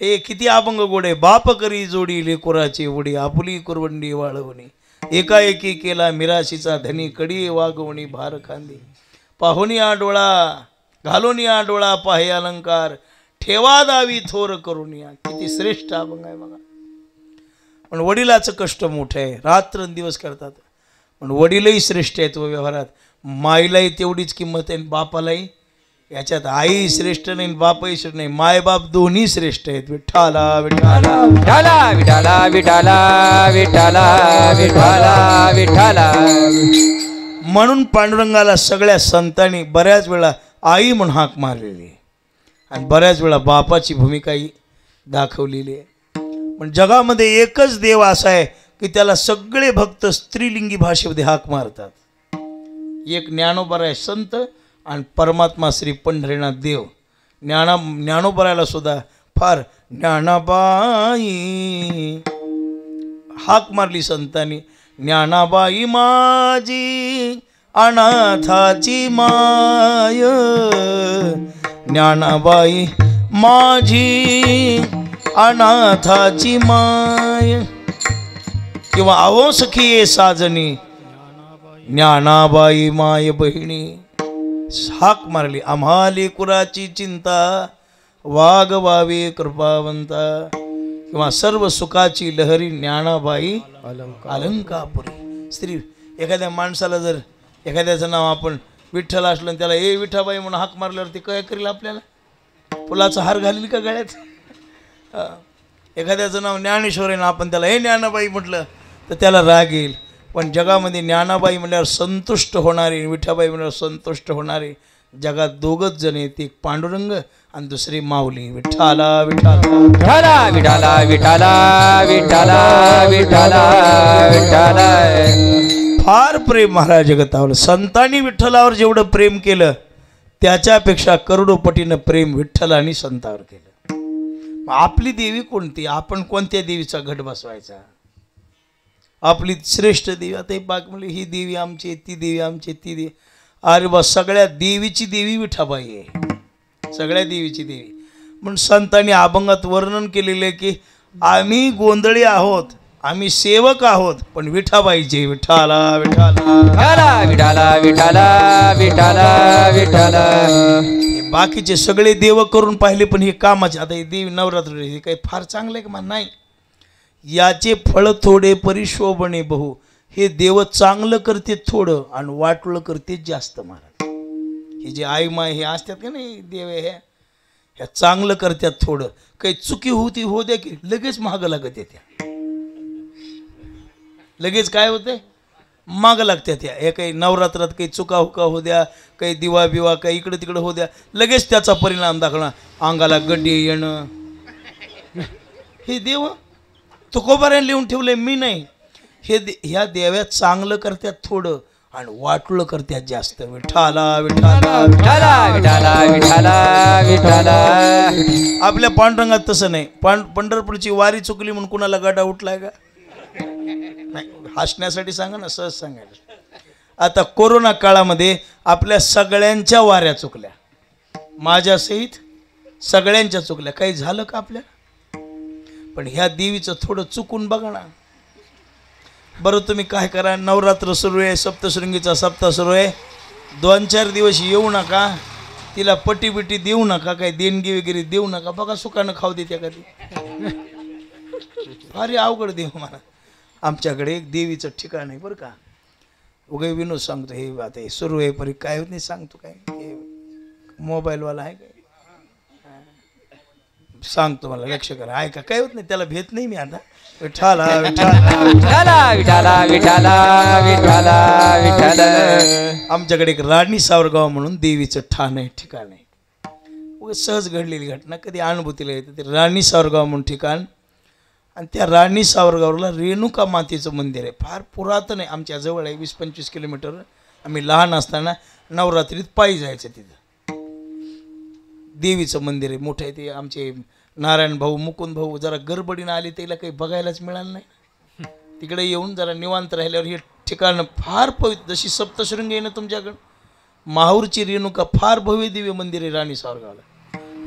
हे किती अभंग गोडे. बाप करी जोडी लेकुराची उडी, आपुली कुरवंडी वाळवणी, एकाएकी केला मिराशीचा धनी, कडी वागवणी भार खांदी, पाहुनी डोळा घालून डोळा पाहे अलंकार, ठेवा दावी थोर करून या. किती श्रेष्ठ अभंग आहे बघा. पण वडिलाचं कष्ट मोठं आहे, रात्रंदिवस करतात. पण वडीलही श्रेष्ठ आहेत व व्यवहारात. माईलाही तेवढीच किंमत आहे, बापालाही. याच्यात आई श्रेष्ठ नाही, बापही श्रेष्ठ नाही, मायबाप दोन्ही श्रेष्ठ आहेत. विठ्ठला विठ्ठला विठाला विठाला विठाला विठाला विठाला विठाला. म्हणून पांडुरंगाला सगळ्या संतांनी बऱ्याच वेळा आई म्हणून हाक मारलेली आहे आणि बऱ्याच वेळा बापाची भूमिकाही दाखवलेली आहे. पण जगामध्ये एकच देव असा आहे की त्याला सगळे भक्त स्त्रीलिंगी भाषेमध्ये हाक मारतात. एक ज्ञानोबा आहे संत आणि परमात्मा श्री पंढरीनाथ देव. ज्ञानोबराला सुद्धा फार ज्ञानाबाई हाक मारली संतांनी. ज्ञानाबाई माझी अनाथाची माय, ज्ञानाबाई माझी अनाथाची माय. किंवा अहो सखी साजनी, ज्ञानाबाई माय बहिणी. हाक मारली. आम्हाले कुराची चिंता, वागवावे कृपावंता. किंवा सर्व सुखाची लहरी, ज्ञानाबाई अलंकापुरी. स्त्री एखाद्या माणसाला जर एखाद्याचं नाव आपण विठ्ठल असलं त्याला ए विठाबाई म्हणून हाक मारल्यावर ते काय करेल आपल्याला? फुलाचा हार घालील का गळ्यात? एखाद्याचं नाव ज्ञानेश्वर आहे ना, आपण त्याला हे ज्ञानाबाई म्हटलं तर त्याला राग येईल. पण जगामध्ये ज्ञानाबाई म्हणल्यावर संतुष्ट होणारे, विठाबाई म्हणल्यावर संतुष्ट होणारे जगात दोघच जण आहेत. एक पांडुरंग आणि दुसरी माऊली. विठ्ठला विठ्ठला विठाला विठाला विठाला विठाला विठाला. फार प्रेम महाराज जगतावर. संतांनी विठ्ठलावर जेवढं प्रेम केलं त्याच्यापेक्षा करोडोपटीनं प्रेम विठ्ठलानी संतावर केलं. आपली देवी कोणती? आपण कोणत्या देवीचा घट बसवायचा? आपली श्रेष्ठ देवी आता बाग म्हणले ही देवी आमची, ती देवी आमची, ती देवी. अरे बा, सगळ्या देवीची देवी विठाबाई आहे, सगळ्या देवीची देवी. म्हणून संतांनी अभंगात वर्णन केलेले आहे की आम्ही गोंधळी आहोत, आम्ही सेवक आहोत, पण विठाबाईचे. विठाला विठाला विठाला विठाला विठाला विठाला. बाकीचे सगळे देव करून पाहिले पण हे कामाचे. आता हे देवी नवरात्र हे काही फार चांगलं आहे का? नाही. याचे फळ थोडे परिशोभणे बहु. हे देव चांगलं करते थोडं आणि वाटलं करते जास्त महाराज. हे जे आई माय हे असतात का नाही देव, ह्या चांगलं करतात थोडं. काही चुकी होती हो द्या की लगेच मागं लागत येत्या. लगेच काय होते? मागं लागतात. हे काही नवरात्रात काही चुका हुका हो द्या, काही दिवा बिवा काही इकडं तिकडं हो द्या, लगेच त्याचा परिणाम दाखवणार. अंगाला गड्डे येणं. हे देव तुकोबाऱ्याने लिहून ठेवले, मी नाही. हे ह्या देव्यात चांगलं करतात थोडं आणि वाटलं करतात जास्त. विठाला विठाला विठाला विठाला विठाला विठाला. आपल्या पांडुरंगात तसं नाही. पंढरपूरची वारी चुकली म्हणून कुणाला गाडा उठलाय का? नाही. हसण्यासाठी सांगा ना, सहज सांगायला. आता कोरोना काळामध्ये आपल्या सगळ्यांच्या वाऱ्या चुकल्या, माझ्यासहित सगळ्यांच्या चुकल्या. काही झालं का आपल्या? पण ह्या देवीचं थोडं चुकून बघा ना. बरं तुम्ही काय करा, नवरात्र सुरू आहे, सप्तशृंगीचा सप्ताह सुरू आहे, 2-4 दिवस येऊ नका, तिला पटी बिटी देऊ नका, काही देणगी वगैरे देऊ नका. बघा सुखानं खाऊ देते कधी. फार अवघड देव मला. आमच्याकडे एक देवीचं ठिकाण आहे बरं का. उगे विनोद सांगतो, हे आता हे सुरू आहे परी काय होत नाही सांगतो. काय हे मोबाईलवाला आहे काय सांगतो, मला लक्ष करा, ऐका. काय होत नाही, त्याला भेट नाही मी आता. विठाला विठाला विठाला विठाला विठाला विठाला विठाला. आमच्याकडे एक राणी सावरगाव म्हणून देवीचं ठाण आहे, ठिकाण आहे. उगा सहज घडलेली घटना, कधी अनुभूतीला येते. ते राणी सावरगाव म्हणून ठिकाण. आणि त्या राणी सावरगावला रेणुका मातेचं मंदिर आहे, फार पुरातन आहे. आमच्या जवळ आहे, 20-25 किलोमीटर. आम्ही लहान असताना नवरात्रीत पायी जायचं तिथं. देवीचं मंदिर आहे, मोठं आहे ते. आमचे नारायण भाऊ मुकुंद भाऊ जरा गडबडीनं आले त्याला काही बघायलाच मिळालं नाही. तिकडे येऊन जरा निवांत राहिल्यावर हे ठिकाण फार पवित्र, जशी सप्तशृंगी आहे ना तुमच्याकडं, माहूरची रेणुका फार भव्य दिव्य मंदिर आहे राणी सावरगावला.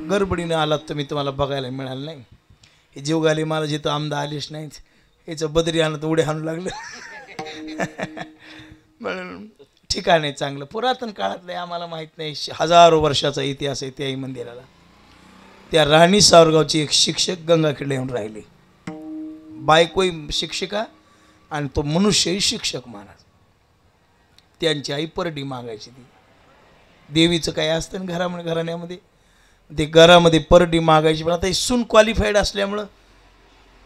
गडबडीनं आलात तुम्ही, तुम्हाला बघायला मिळालं नाही. हे जीवगाले मला जिथं आमदा आलेच नाहीत, याचं बदरी आणत उडे आणू लागलं. म्हणून ठिकाण आहे चांगलं, पुरातन काळातलं आहे, आम्हाला माहीत नाही. हजारो वर्षाचा इतिहास आहे त्याही मंदिराला. त्या राणी सावरगावची एक शिक्षक गंगाखेडला येऊन राहिली, बायकोई शिक्षिका आणि तो मनुष्यही शिक्षक महाराज. त्यांची आई परडी मागायची. ती देवीचं काय असतं ना घराण्यामध्ये, ते घरामध्ये परडी मागायची. पण आता ही सून क्वालिफाईड असल्यामुळं,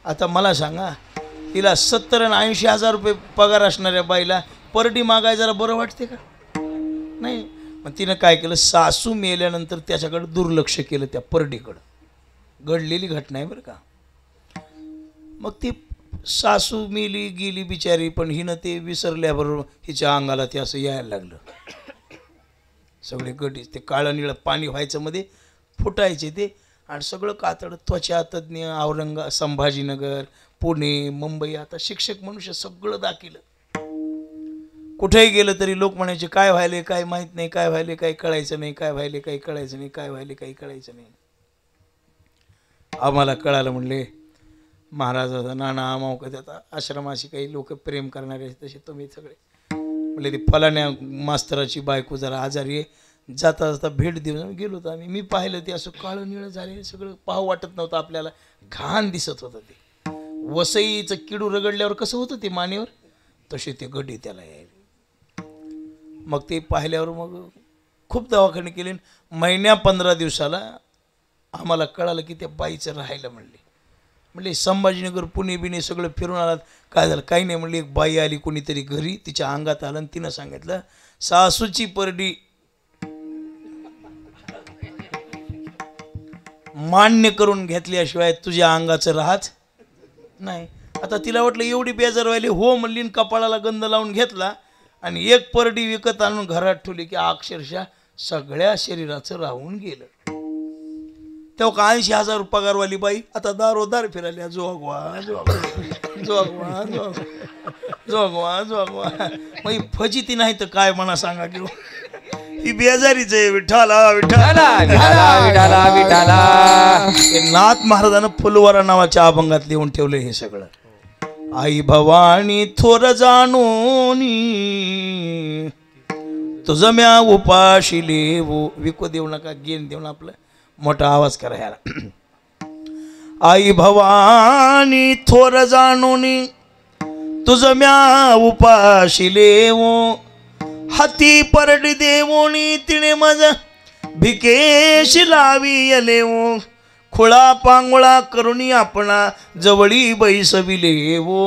आता मला सांगा, तिला 70 आणि 80 हजार रुपये पगार असणाऱ्या बाईला परडी मागाय जरा बरं वाटते का? नाही. मग तिनं काय केलं, सासू मेल्यानंतर त्याच्याकडे दुर्लक्ष केलं, त्या परडीकडं. घडलेली घटना आहे बरं का. मग ती सासू मेली गेली बिचारी, पण हिनं ते विसरल्याबरोबर हिच्या अंगाला ते असं यायला लागलं. सगळे गटीच ते काळं निळं पाणी व्हायचं, मध्ये फुटायचे ते, आणि सगळं कातड. त्वचा तज्ज्ञ संभाजीनगर, पुणे, मुंबई, आता शिक्षक मनुष्य सगळं दाखिलं. कुठेही गेलं तरी लोक म्हणायचे काय व्हायले काय माहीत नाही, काय व्हायले काही कळायचं नाही, काय व्हायले काही कळायचं नाही, काय व्हायले काही कळायचं नाही. आम्हाला कळालं, म्हणले महाराजाचा नाना अमाव आता आश्रमाशी काही लोक प्रेम करणारे तसे तुम्ही सगळे. म्हणजे ते फलाण्या मास्तराची बायको जरा आजारी आहे, जाता जाता भेट देऊन गेलो होतो आम्ही. मी पाहिलं ते असं काळं निळं झालेलं, सगळं पाहू वाटत नव्हतं आपल्याला, घाण दिसत होतं. ते वसईचं किडू रगडल्यावर कसं होतं ते मानेवर, तसे ते गडी त्याला यायले. मग ते पाहिल्यावर मग खूप दवाखाने केले. महिन्या 15 दिवसाला आम्हाला कळालं की त्या बाईचं राहायला. म्हणले संभाजीनगर पुणे बिणे सगळं फिरून आलात, काय झालं? काही नाही. म्हणले एक बाई आली कोणीतरी घरी, तिच्या अंगात आलं आणि तिनं सांगितलं सासूची परडी मान्य करून घेतल्याशिवाय तुझ्या अंगाचं राहत नाही. आता तिला वाटलं एवढी बेजार व्हायली, हो म्हणली, कपाळाला गंध लावून घेतला आणि एक परडी विकत आणून घरात ठेवली की अक्षरशः सगळ्या शरीराचं राहून गेलं. तेव्हा 80 हजार पगारवाली बाई आता दारोदार फिरायला, जोगवा जोगवा जोगवा जोगवा जोगवा. मग फजिती नाही तर काय म्हणा सांगा की ही बेजारीच आहे. विठ्ठला विठ्ठला विठाला विठाला. नाथ महाराजानं फुलवारा नावाच्या अभंगात लिहून ठेवलं हे सगळं. आई भवानी थोर जाणोनी तुझं म्या उपाशी लेवो. विको देऊ नका, गेन देऊ ना, आपलं मोठा आवाज करा ह्याला. आई भवानी थोर जाणोनी तुझं म्या उपाशी लेवो. हाती परडी देवोनी तिने माझा भिकेशी लावी येलेवो. खुळा पांगुळा करुणी आपणा जवळी बैसविले वो.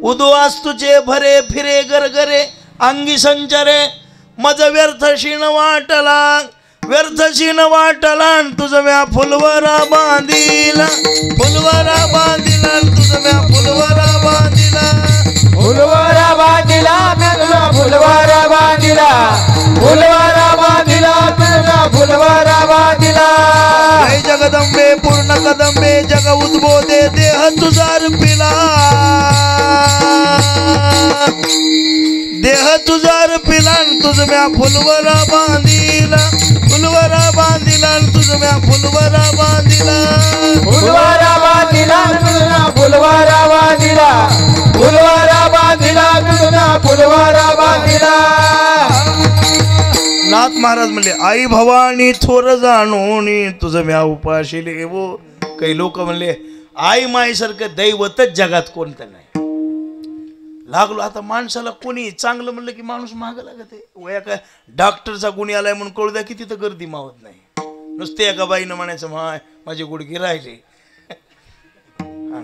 उद्वास तुझे भरे फिरे गरगरे अंगी संचरे. मज व्यर्थशीन वाटला व्यर्थशीन वाटला तुझं म्या फुलवरा बांधिला. फुलवरा बांधिला तुझं म्या फुलवरा बांधिला. फुलवारा बांधिला मैं तुझा फुलवारा बांधिला. फुलवारा बांधिला मैं तुझा फुलवारा बांधिला. जय जगदंबे पूर्ण कदंबे जग उद्बोधे देह तुझार पिला. देह तुझार पिला तुझ म्या फुलवरा बांधिला. फुलवरा बांधिला तुझ म्या फुलवरा बांधिला. फुलवारा बांधिला तुझा फुलवारा बांधिला. फुलवारा बांधिला तुझा फुलवारा बांधिला. नाथ महाराज म्हणले आई भवानी थोर जाणोनी तुझं म्या उपाशी लेवो. काही लोक म्हणले आई माईसारखं दैवतच जगात कोणतं नाही. लागलो आता माणसाला कोणी चांगलं म्हणलं की माणूस मागं लागत आहे. वया काय डॉक्टरचा गुन्हे आलाय म्हणून कळू द्या की तिथं गर्दी मावत नाही. नुसते एका बाईनं म्हणायचं माय माझे गुडघे राहिले.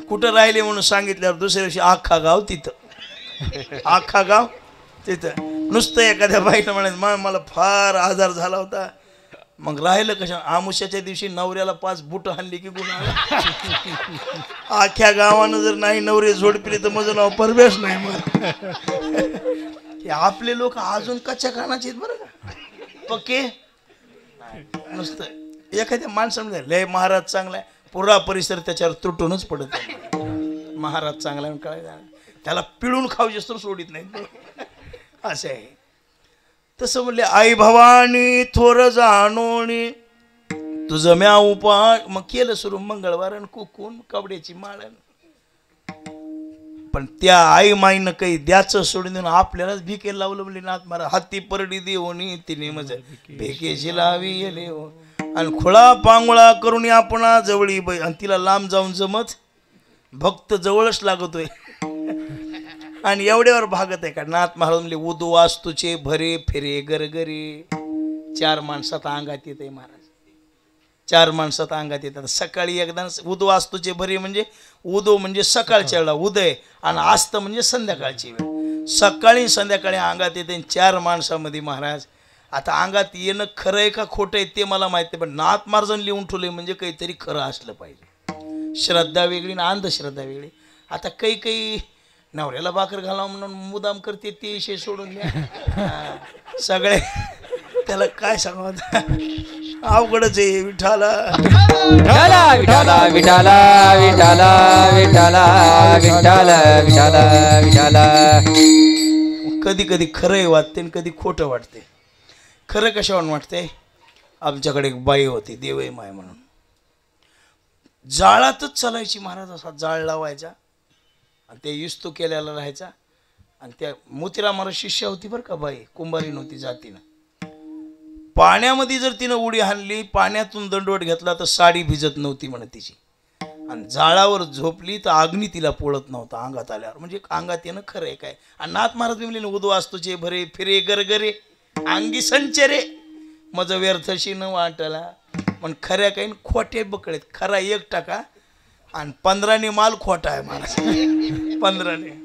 कुठं राहिले म्हणून सांगितल्यावर दुसऱ्या दिवशी अख्खा गाव तिथं. अख्खा गाव तिथं. नुसतं एखाद्या बाईनं म्हणायचं मा मला फार आजार झाला होता. मग राहिलं कशा? आमुष्याच्या दिवशी नवऱ्याला 5 बुट हाणली की गुन्हा. अख्ख्या गावानं जर नाही नवरे जोडपिले तर माझं नाव परवेश नाही. मग आपले लोक अजून कच्च्या कानाचे आहेत बरं का, पक्के. नुसतं एखाद्या माणसाने लय महाराज चांगला आहे पुरा परिसर त्याच्यावर तुटूनच पडत आहे. महाराज चांगला कळायला त्याला पिळून खाऊच तर सोडित नाही असे आहे. तसं म्हणले आई भवानी थोर जाणोनी तुझं म्या उपा. मग केलं सुरू मंगळवार कुकून कवड्याची माळण. पण त्या आई माईनं काही द्याचं सोडून देऊन आपल्यालाच भिके लावलं. म्हणले नाथ मारा हाती परडी देऊनी तिने मज भेकेची लावी येले हो. आणि खुळा पांगुळा करून आपण जवळी बाई आणि तिला लांब जाऊन जमत भक्त जवळच लागतोय. आणि एवढ्यावर भागत आहे का. नाथ महाराज म्हणले उदू वास्तूचे भरे फिरे गरगरे. 4 माणसात अंगात येते महाराज. 4 माणसात अंगात येतात. सकाळी एकदा उदो वास्तूचे भरे म्हणजे उदो म्हणजे सकाळच्या वेळा उदय आणि आस्त म्हणजे संध्याकाळची वेळ. सकाळी संध्याकाळी अंगात येते 4 माणसामध्ये महाराज. आता अंगात येणं खरं आहे का खोटं आहे ते मला माहिती आहे. पण नाथ महाराजांनी लिहून ठेवले म्हणजे काहीतरी खरं असलं पाहिजे. श्रद्धा वेगळी ना अंधश्रद्धा वेगळी. आता काही नवऱ्याला भाकर घालावं म्हणून मुदाम करते ते विषय सोडून द्या. सगळे त्याला काय सांगावं अवघडच आहे. विठाला विठाला विठाला विठाला विठाला विठाला विठाला विठाला विठाला. कधी कधी खरंही वाटते आणि कधी खोटं वाटते. खरं कशावरून वाटते. आमच्याकडे एक बाई होती देवई माय म्हणून. जाळातच चालायची महाराज. असा जाळ लावायचा आणि ते युस्तू केलेला राहायचा. आणि त्या मोतीराम महाराज शिष्या होती बरं का बाई. कुंभारी नव्हती जातीनं. पाण्यामध्ये जर तिनं उडी हाणली पाण्यातून दंडवट घेतला तर साडी भिजत नव्हती म्हणत तिची. आणि जाळावर झोपली तर अग्नी तिला पोळत नव्हता अंगात आल्यावर. म्हणजे अंगात येणं खरं आहे काय. आणि नाथ महाराज म्हणले उदू वास्तूचे भरे फिरे गरगरे अंगी संचरे मज व्यर्थशी न वाटला. पण खऱ्या काही खोटे बकळेत. खरा 1% आणि 15ने माल खोटा आहे महाराज. 15ने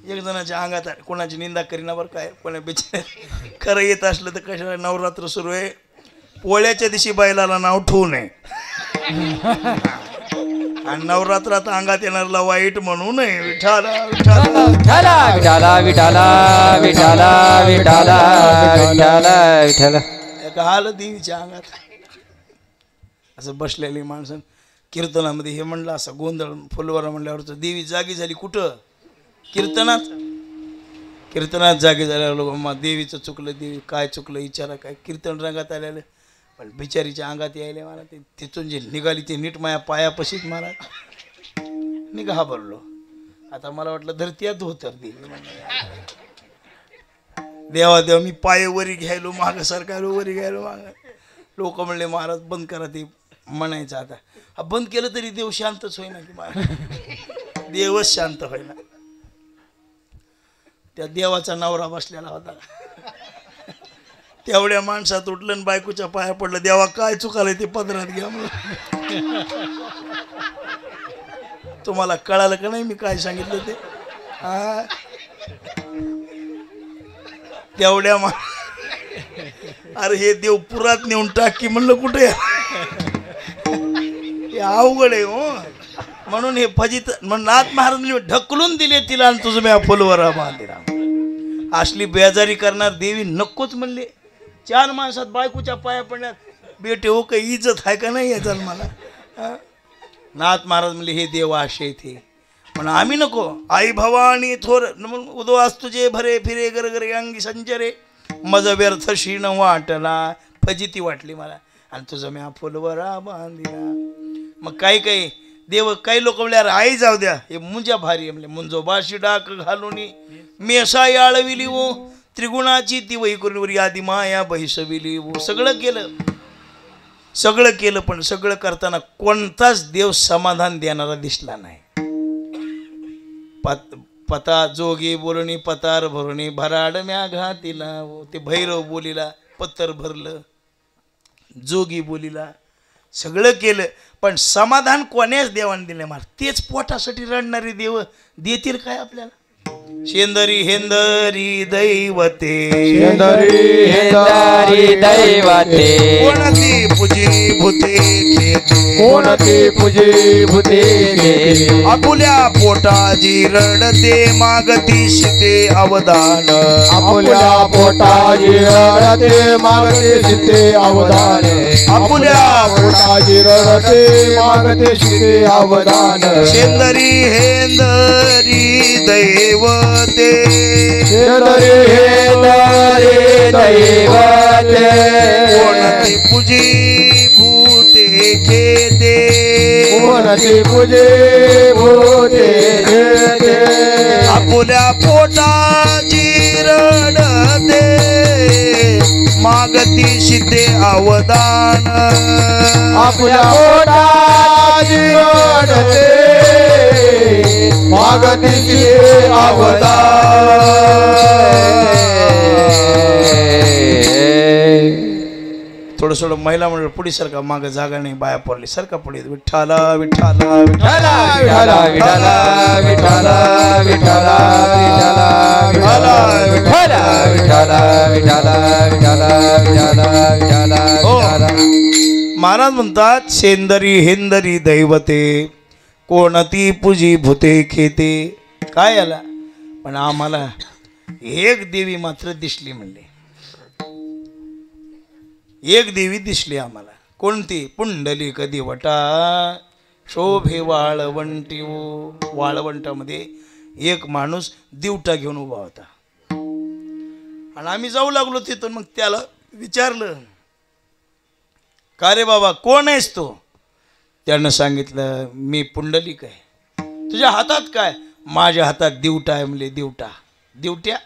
एक जणाच्या अंगात कोणाची निंदा करीना बरं काय. कोणा बिचार खरं येत असलं तर कशाला. नवरात्र सुरू आहे. पोळ्याच्या दिवशी बैलाला नाव ठेवू नये. आणि नवरात्रात अंगात येणारला वाईट म्हणू नये. विठाला विठाला विठाला विठाला विठाला विठाला विठाला विठाला विठाला. एका हाल देवीच्या अंगात असं बसलेली माणसं कीर्तनामध्ये हे म्हणलं असं गोंधळ फुलवारा म्हणल्यावर देवी जागी झाली. कुठं कीर्तनात. कीर्तनात जागी झाल्यावर लोक मग देवीचं चुकलं. देवी काय चुकलं विचारा काय. कीर्तन रंगात आलेलं पण बिचारीच्या अंगात यायला मला ते तिथून जे निघाली ते नीट माया पायापाशीच मला मी घाबरलो. आता मला वाटलं धरती धोतर देवी. देवा देवा मी पाय वरी घ्यायलो मागं सरकायलो वरी घ्यायलो मागं. लोक म्हणले महाराज बंद करा ते म्हणायचं. आता बंद केलं तरी देव शांतच होईना की महाराज. देवच शांत होईना. त्या देवाचा नवरा बसलेला होता. तेवढ्या माणसात उठलं आणि बायकोच्या पाया पडलं. देवा काय चुकालंय ते पदरात घ्या म्हणून. तुम्हाला कळालं का नाही मी काय सांगितलं ते. तेवढ्या अरे हे देव पुरात नेऊन टाकी म्हणलं कुठे. हे अवघड आहे हो. म्हणून हे फजित म्हणून नाथ महाराजांनी ढकलून दिले तिला आणि तुझं म्या फुलवरा बांधिरा. असली बेजारी करणार देवी नकोच म्हणले. 4 माणसात बायकोच्या पाया पडण्यात बेटे हो काही इज्जत आहे का नाही याचा मला. नाथ महाराज म्हणले हे देव आशे थे म्हणून आम्ही नको. आई भवानी थोर उदो वास्तूचे भरे फिरे गरगरे अंगी संचरे मज व्यर्थशी न वाटला. फजिती वाटली मला आणि तुझं म्या फुलवरा बांधिरा. मग काही देव काही लोक म्हणले अरे आई जाऊ द्या हे मुंजा भारी म्हणले. मुंजो बाशी डाक घालून मेसा याळविली वो त्रिगुणाची ती वही करून यादी माया बहिसविली वो. सगळं केलं पण सगळं करताना कोणताच देव समाधान देणारा दिसला नाही. पता जोगी बोलणी पतार भरणी भराड म्या घातीला. ते भैरव बोलीला पत्तर भरलं. जोगी बोलीला सगळं केलं पण समाधान कोण्याच देवाने दिले मार. तेच पोटासाठी रडणारे देव देतील काय आपल्याला. शेंदरी हेंदरी दैवते हेंदरी हेंदरी दैवते कोणाची पूजी भूते खेते कोणती पूजी भूते घेते आपुल्या पोटाजी रडते मागती शिते अवदान आपुल्या पोटाची रडते मागते सीते अवदान आपुल्या पोटाची रडते मागते सीते अवदान शेंदरी हेंदरी दैवते शेंदरी हेंदरी दैवते कोणती पूजी भूते खेते कोणती पूजी भूते घेते आपुल्या पोटाची रडते मागती शिते अवदान आपल्या पोटाची रडते मागती सीते अवदान थोडं थोडं महिला मंडळ पुढे सारखा माग जागा नाही बाया पडली सारखा पुढे विठ्ठाला विठ्ठाला विठ्ठाला विठाला विठाला विठाला विठाला विठाला विठाला विठाला विठाला विठाला विठाला विठाला विठाला महाराज म्हणतात शेंदरी हेंदरी दैवते कोणती पूजी भूते खेते काय आला पण आम्हाला एक देवी मात्र दिसली म्हणले एक देवी दिसली आम्हाला कोणती पुंडलिक दिवटा शोभे वाळवंटी वाळवंटामध्ये एक माणूस दिवटा घेऊन उभा होता आणि आम्ही जाऊ लागलो तिथून मग त्याला विचारलं का रे बाबा कोण आहेस तू त्यानं सांगितलं मी पुंडलिक आहे तुझ्या हातात काय माझ्या हातात दिवटा आहे म्हणले दिवटा दिवट्या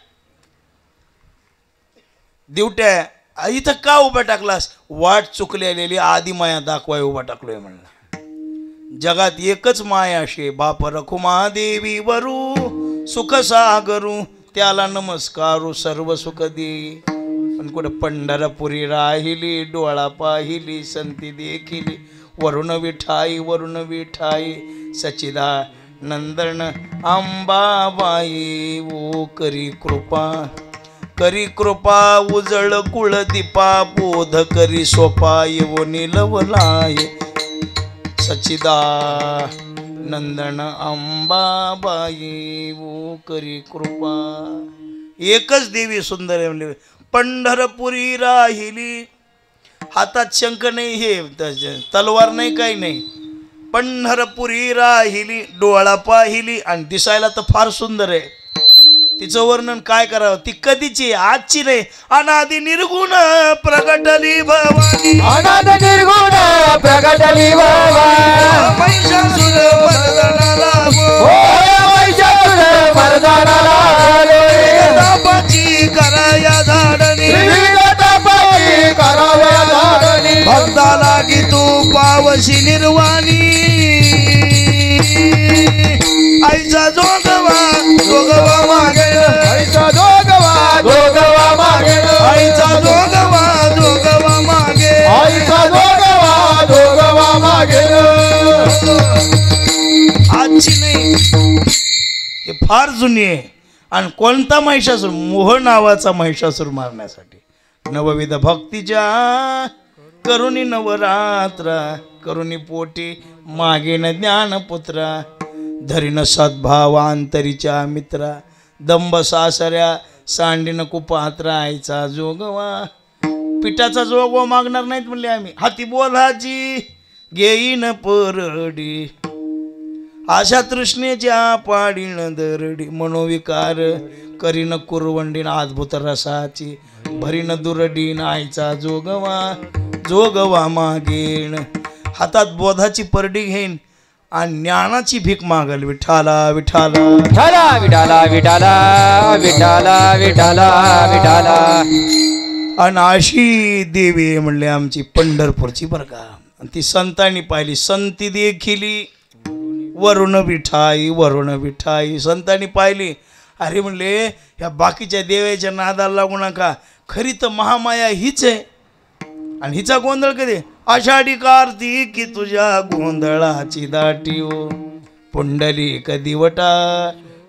दिवट्या इथं का उभा टाकलास वाट चुकलेली आदी माया दाखवाय उभा टाकलोय म्हणलं जगात एकच माया शे बाप रखुमा देवी वरू सुख सागरू त्याला नमस्कारू सर्व सुख दे पण कुठं पंढरपुरी राहिली डोळा पाहिली संती देखिली वरुण विठाई सचिदा नंदन अंबाबाई ओ करी कृपा उजळ कुळ दीपा बोध करी सोपा येवो निलवलाय सचिदा नंदन अंबाबाई ओ करी कृपा एकच देवी सुंदर आहे म्हणले पंढरपुरी राहिली हातात शंख नाही हे तलवार नाही काही नाही पंढरपुरी राहिली डोळा पाहिली आणि दिसायला तर फार सुंदर आहे तिचं वर्णन काय करावं ती कधीची आजची नाही अनादि निर्गुण प्रगटली भवानी अनाद निर्गुण प्रगटली भवानी महिषासुर मर्दनाला महिषासुर मर्दनाला तापाची कराया धाडणी कराव्या धाडणी भक्ताला की तू पावशी निर्वाणी आईचा जोगवा मागे आईचा जोगवा मागे आईचा जोगवा मागे आईचा जोगवा मागे आजची नाही हे फार जुनी आहे आणि कोणता महिषासूर मोह नावाचा महिषासूर मारण्यासाठी नवविध भक्तीच्या करुणी नवरात्र करुणी पोटी मागेन ज्ञानपुत्रा धरीन सद्भावांतरीच्या मित्रा दंभ सासऱ्या सांडीन कुपात्रा आईचा जोगवा पिठाचा जोगवा मागणार नाहीत म्हणले आम्ही हाती बोलाची घेईन परडी आशा तृष्णेच्या पाडीन दरडी मनोविकार करीन कुरवंडीन अद्भुत रसाची भरीन दुरडीन आईचा जोगवा मागेन हातात बोधाची परडी घेईन आणि ज्ञानाची भीक मागल विठाला विठाला विठाला विठाला विठाला विठाला विठाला आणि अशी देवी म्हणले आमची पंढरपूरची बरं का ती संतांनी पाहिली संती देखिली वरुण विठाई संतांनी पाहिली अरे म्हणले ह्या बाकीच्या देवाच्या नादाला लागू नका खरी तर महामाया हीच आहे आणि हिचा गोंधळ कधी आषाढी कार्तिकी तुझ्या गोंधळाची दाटी ओ पुंडलिक दिवटा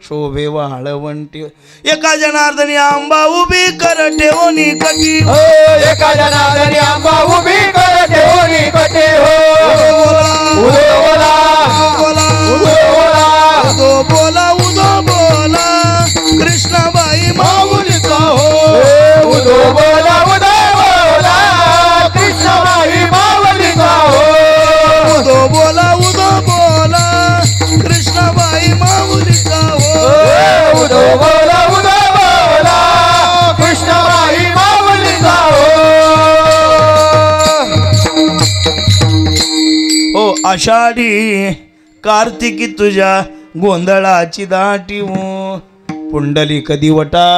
शोभे वाळवंटी एका जनार्दनी आंबा उभी कर ठेवणी कटी एका जनार्दनी आंबा उभी कर ठेवणी आषाढी कार्तिकी तुझ्या गोंधळाची दाटी हो पुंडलिक दिवटा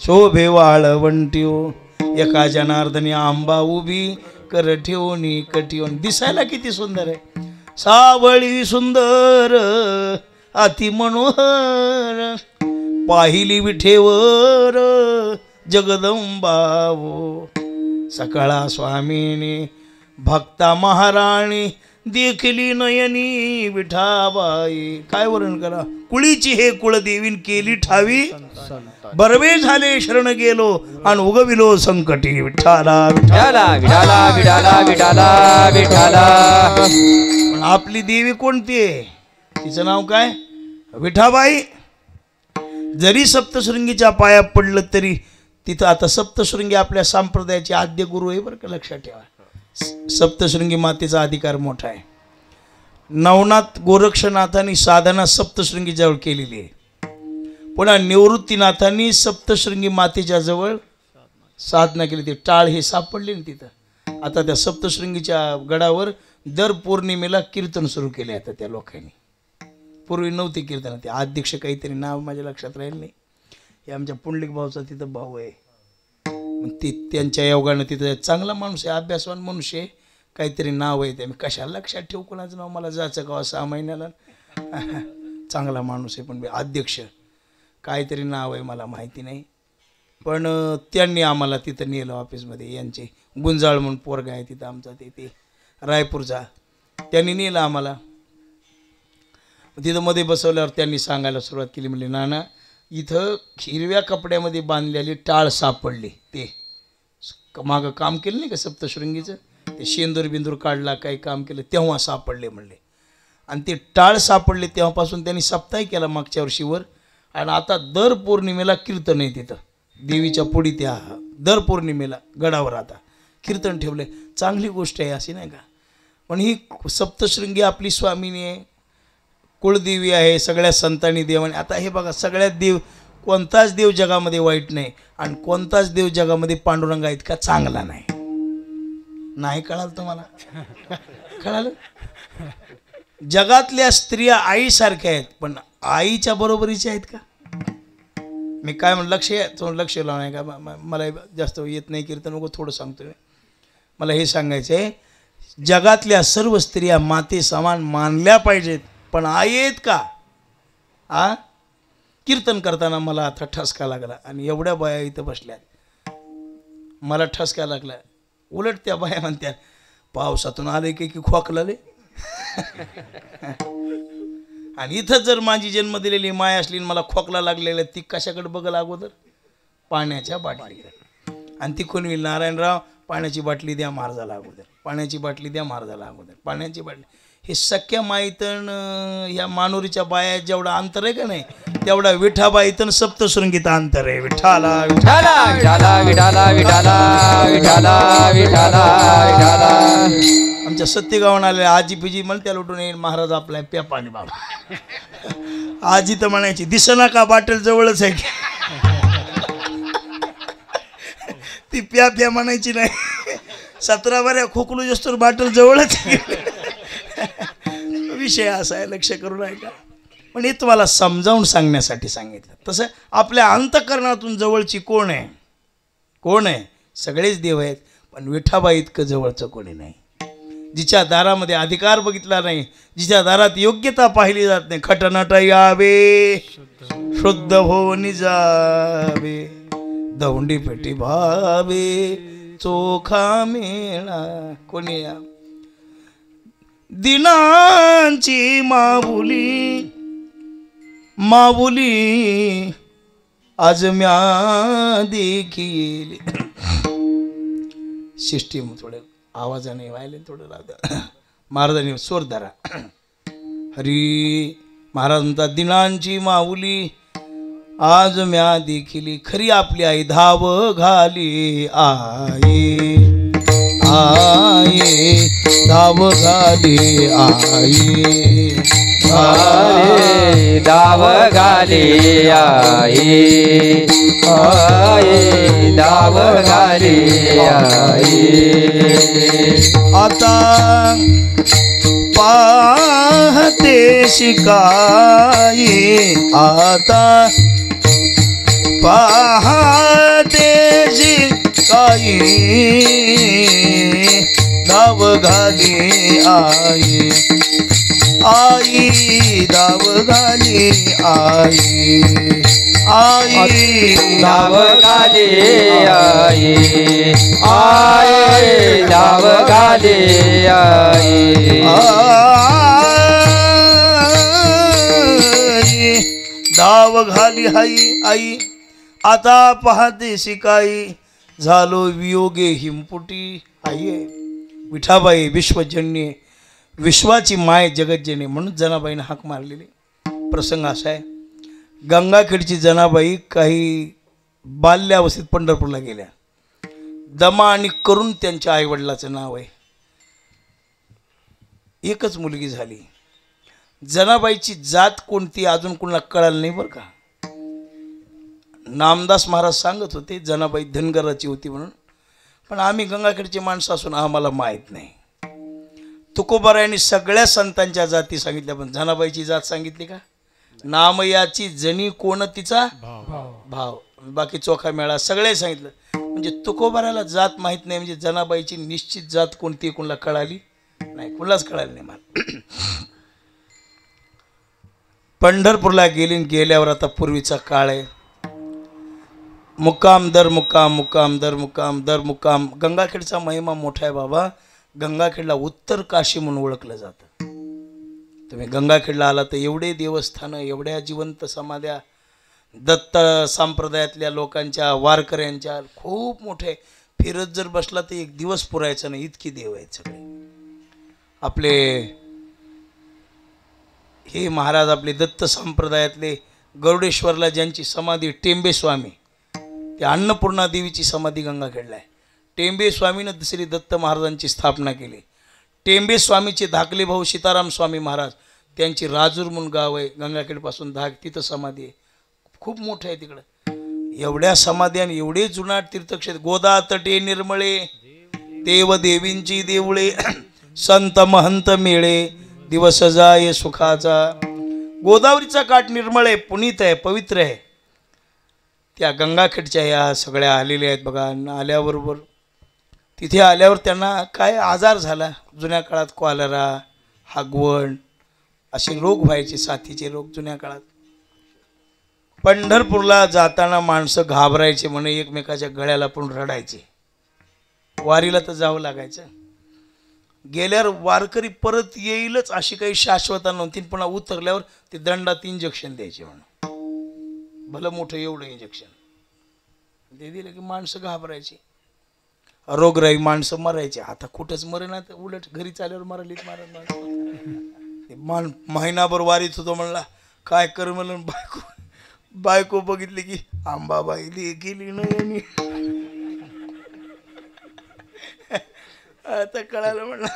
शोभे वाळवंटी हो एका जनार्दनी आंबा उभी कर ठेवणी कठीवन दिसायला किती सुंदर आहे सावळी सुंदर अति मनोहर पाहिली विठेवर जगदंबावो सकाळा स्वामीने भक्ता महाराणी देखली नयनी विठाबाई काय वर्णन करा कुळीची हे कुळदेवीन केली ठावी बरवे झाले शरण गेलो आणि उगविलो संकटी विठाला विठाला विठाला विठाला विठाला विठाला. पण आपली देवी कोणती आहे तिचं नाव काय विठाबाई. जरी सप्तशृंगीच्या पाया पडलं तरी तिथं आता सप्तशृंगी आपल्या संप्रदायाचे आद्य गुरु आहे बरं का लक्षात ठेवा. सप्तशृंगी मातेचा अधिकार मोठा आहे. नवनाथ गोरक्षनाथांनी साधना सप्तशृंगी जवळ केलेली आहे. पुन्हा निवृत्तीनाथांनी सप्तशृंगी मातेच्या जवळ साधना केली. ते टाळ हे सापडले ना तिथं. आता त्या सप्तशृंगीच्या गडावर दर पौर्णिमेला कीर्तन सुरू केले आता त्या लोकांनी. पूर्वी नव्हते कीर्तन. ते अध्यक्ष काहीतरी नाव माझ्या लक्षात राहील नाही. हे आमच्या पुंडलिक भाऊचा तिथं भाऊ आहे. ती त्यांच्या योगानं तिथं चांगला माणूस आहे अभ्यासवान मनुष्य आहे. काहीतरी नाव आहे ते मी कशाला लक्षात ठेवू कोणाचं नाव मला जायचं का 6 महिन्याला चांगला माणूस आहे पण अध्यक्ष काहीतरी नाव आहे मला माहिती नाही. पण त्यांनी आम्हाला तिथं नेलं ऑफिसमध्ये. यांचे गुंजाळ म्हणून पोरगा आहे तिथं आमचा ते रायपूरचा. त्यांनी नेलं आम्हाला तिथं मध्ये बसवल्यावर त्यांनी सांगायला सुरुवात केली म्हणले नाना इथं हिरव्या कपड्यामध्ये बांधलेली टाळ सापडली. ते मागं काम केलं नाही का सप्तशृंगीचं ते शेंदूर बिंदूर काढला काही काम केलं तेव्हा सापडले म्हणले. आणि ते टाळ सापडले तेव्हापासून त्यांनी सप्ताही केला मागच्या वर्षीवर. आणि आता दर पौर्णिमेला कीर्तन आहे तिथं देवीच्या पुढी त्या दर पौर्णिमेला गडावर आता कीर्तन ठेवले. चांगली गोष्ट आहे अशी नाही का. पण ही सप्तशृंगी आपली स्वामिनी आहे कुळदेवी आहे सगळ्या संतांनी देवाने. आता हे बघा सगळ्यात देव कोणताच देव जगामध्ये वाईट नाही आणि कोणताच देव जगामध्ये पांडुरंगा इतका चांगला नाही. नाही कळालं तुम्हाला कळालं. जगातल्या स्त्रिया आईसारख्या आहेत पण आईच्या बरोबरीच्या आहेत का. मी काय म्हणलं लक्ष लावून आहे का मला जास्त येत नाही कीर्तन वगैरे थोडं सांगतो. मला हे सांगायचं आहे जगातल्या सर्व स्त्रिया माते समान मानल्या पाहिजेत पण आई आहेत का. कीर्तन करताना मला आता ठसका लागला आणि एवढ्या बाया इथं बसल्यात मला ठसका लागला. उलट त्या बाया म्हणत्या पावसातून आले की खोकलाले. आणि इथं जर माझी जन्म दिलेली माय असली मला खोकला लागलेला ती कशाकडे बघल अगोदर पाण्याच्या बाटलीकडे. आणि ती कोण होईल नारायणराव पाण्याची बाटली द्या महाराजाला अगोदर पाण्याची बाटली द्या महाराजाला अगोदर पाण्याची बाटली. हे सख्या माईतन ह्या मानोरीच्या बाया जेवढा अंतर आहे का नाही तेवढा विठाबाईतन सप्तशृंगीत अंतर आहे. विठाला विठाला विठाला विठाला विठाला विठाला विठाला विठाला. आमच्या सत्यगावून आले आजी पिजी मला त्या लुटून येईल महाराज आपला प्या पाणी बाबा. आजी तर म्हणायची दिसना का बाटल जवळच आहे ती प्या प्या म्हणायची नाही. 17 बाऱ्या खोकलू जास्त बाटल जवळच विषय असा आहे लक्ष करून ऐका. पण हे तुम्हाला समजावून सांगण्यासाठी सांगितलं. तसं आपल्या अंतःकरणातून जवळची कोण आहे कोण आहे सगळेच देव आहेत पण विठाबाई इतकं जवळचं कोणी नाही. जिच्या दारामध्ये अधिकार बघितला नाही जिच्या दारात योग्यता पाहिली जात नाही. खटनट यावे शुद्ध होऊन जावे दौंडी पेटी भावे चोखा मेळा. कोणी या दिनांची माऊली माऊली आज म्या देखील. सिस्टीम थोडे आवाजाने व्हायला थोडं राहतं महाराजांनी स्वर धरा. हरी महाराज म्हणतात दिनांची माऊली आज म्या देखील खरी आपली आई धाव घाली आई आई धाव घाली आई आये दाव घाली आई आये दाव घाली आई. आता शिकाई आता पहाटे शिकाई धाव घाली आई आई धाव घाली आई आई धाव घाले आई आई धाव घाले आई आई धाव घाली आई आई आता पहाते शिकाई झालो वियोगे हिमपुटी आई आहे विठाबाई विश्वजन्य विश्वाची माय जगज्जनी म्हणून जनाबाईने हाक मारलेली प्रसंग असा आहे गंगाखेडची जनाबाई काही बाल्यावस्थेत पंढरपूरला गेल्या दमा आणि करून त्यांच्या आईवडिलाचं नाव आहे एकच मुलगी झाली जनाबाईची जात कोणती अजून कोणाला कळालं नाही बरं का नामदास महाराज सांगत होते जनाबाई धनगराची होती म्हणून पण आम्ही गंगाखेडची माणसं असून आम्हाला माहीत नाही तुकोबारायांनी सगळ्या संतांच्या जाती सांगितल्या पण जनाबाईची जात सांगितली का नामयाची जनी कोण तिचा भाव बाकी चोखा मेळा सगळे सांगितलं म्हणजे तुकोबाराला जात माहीत नाही म्हणजे जनाबाईची निश्चित जात कोणती कोणाला कळाली नाही कोणालाच कळाली नाही मला पंढरपूरला गेल्यावर आता पूर्वीचा काळ आहे मुक्काम दर मुक्काम मुक्काम दर मुक्काम दर मुक्काम गंगाखेडचा महिमा मोठा आहे बाबा गंगाखेडला उत्तर काशी म्हणून ओळखलं जातं तुम्ही गंगाखेडला आला तर एवढे देवस्थानं एवढ्या जिवंत समाध्या दत्त संप्रदायातल्या लोकांच्या वारकऱ्यांच्या खूप मोठे फिरत जर बसला तर एक दिवस पुरायचा नाही इतकी देव आहेत सगळे आपले हे महाराज आपले दत्त संप्रदायातले गरुडेश्वरला ज्यांची समाधी टेंबे स्वामी ते अन्नपूर्णा देवीची समाधी गंगाखेडला आहे टेंबे स्वामीनं दुसरी दत्त महाराजांची स्थापना केली टेंबे स्वामीचे धाकले भाऊ सीताराम स्वामी महाराज त्यांची राजूर म्हणून गाव आहे गंगाखेडपासून तिथं समाधी आहे खूप मोठं आहे तिकडं एवढ्या समाधी आणि एवढे जुनाट तीर्थक्षेत्र गोदा तटे निर्मळे देवदेवींची देवळे संत महंत मेळे दिवस जाय सुखाचा गोदावरीचा काठ निर्मळ आहे पुनीत आहे पवित्र आहे त्या गंगाखेडच्या या सगळ्या आलेल्या आहेत बघा आल्याबरोबर तिथे आल्यावर त्यांना काय आजार झाला जुन्या काळात कॉलरा हागवण असे रोग व्हायचे साथीचे रोग जुन्या काळात पंढरपूरला जाताना माणसं घाबरायचे म्हणे एकमेकाच्या गळ्याला पण रडायचे वारीला तर जावं लागायचं गेल्यावर वारकरी परत येईलच अशी काही शाश्वता नव्हती पुन्हा उतरल्यावर ते दंडात इंजेक्शन द्यायचे म्हणून भलं मोठं एवढं इंजेक्शन ते दिलं की माणसं घाबरायची रोगराई माणसं मरायची आता कुठंच मरेनात उलट घरी चाल्यावर मरलीत महिनाभर वारीत होतो म्हणला काय कर म्हणून बायको बघितली की आंबाबाई गेली नाही आता कळालं म्हणलं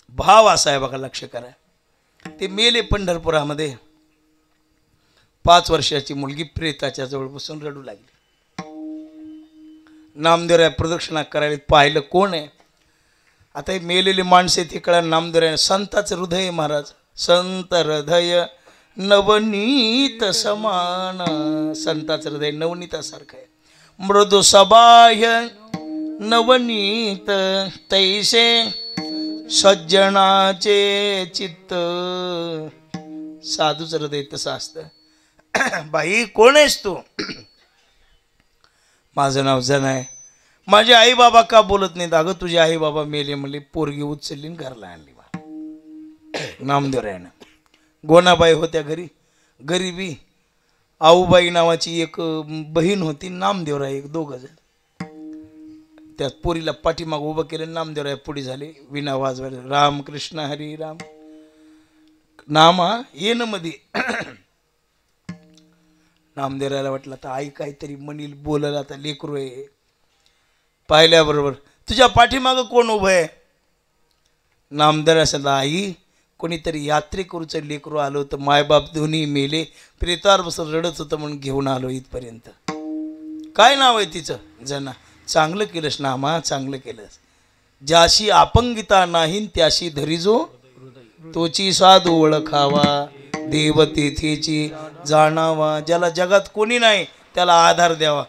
भाव असा आहे बघा लक्ष करा ते मेले पंढरपुरामध्ये 5 वर्षाची मुलगी प्रेताच्या जवळ बसून रडू लागली नामदेवराय प्रदक्षिणा करायला पाहिलं कोण आहे आता हे मेलेली माणसे ते कळा नामदेवराय संताचं हृदय महाराज संत हृदय नवनीत समान संताचं हृदय नवनीतासारखं आहे मृदु सबाह्य नवनीत तैसे सज्जनाचे चित्त साधूचं हृदय तसं असतं बाई कोण आहेस तू माझं नाव जन आहे माझे आई बाबा का बोलत नाहीत अगं तुझे आई बाबा मेले म्हणले पोरगी उचलली घरला आणली नामदेवरायनं गोनाबाई होत्या घरी गरीबी आऊबाई नावाची एक बहीण होती नामदेवराय एक दोघं जण त्या पोरीला पाठीमाग उभं केलं नामदेवराय पुढे झाले विना वाजवायला राम कृष्ण हरी राम नामा ये न मध्ये नामदेवरायला वाटलं आता आई काहीतरी म्हणील बोलायला आता लेकरू आहे पाहिल्याबरोबर तुझ्या पाठीमागं कोण उभं आहे नामदेवराय सांगितलं आई कोणीतरी यात्रेकरूचं लेकरू आलो तर मायबाप दोन्ही मेले प्रेतावर बसून रडत होतं म्हणून घेऊन आलो इथपर्यंत काय नाव आहे तिचं जना चांगलं केलंस नामा चांगलं केलंस ज्याशी अपंगिता नाही त्याशी धरिजो तोची साधू ओळखावा देव तेथेची जाणावा. ज्याला जगात कोणी नाही त्याला आधार द्यावा.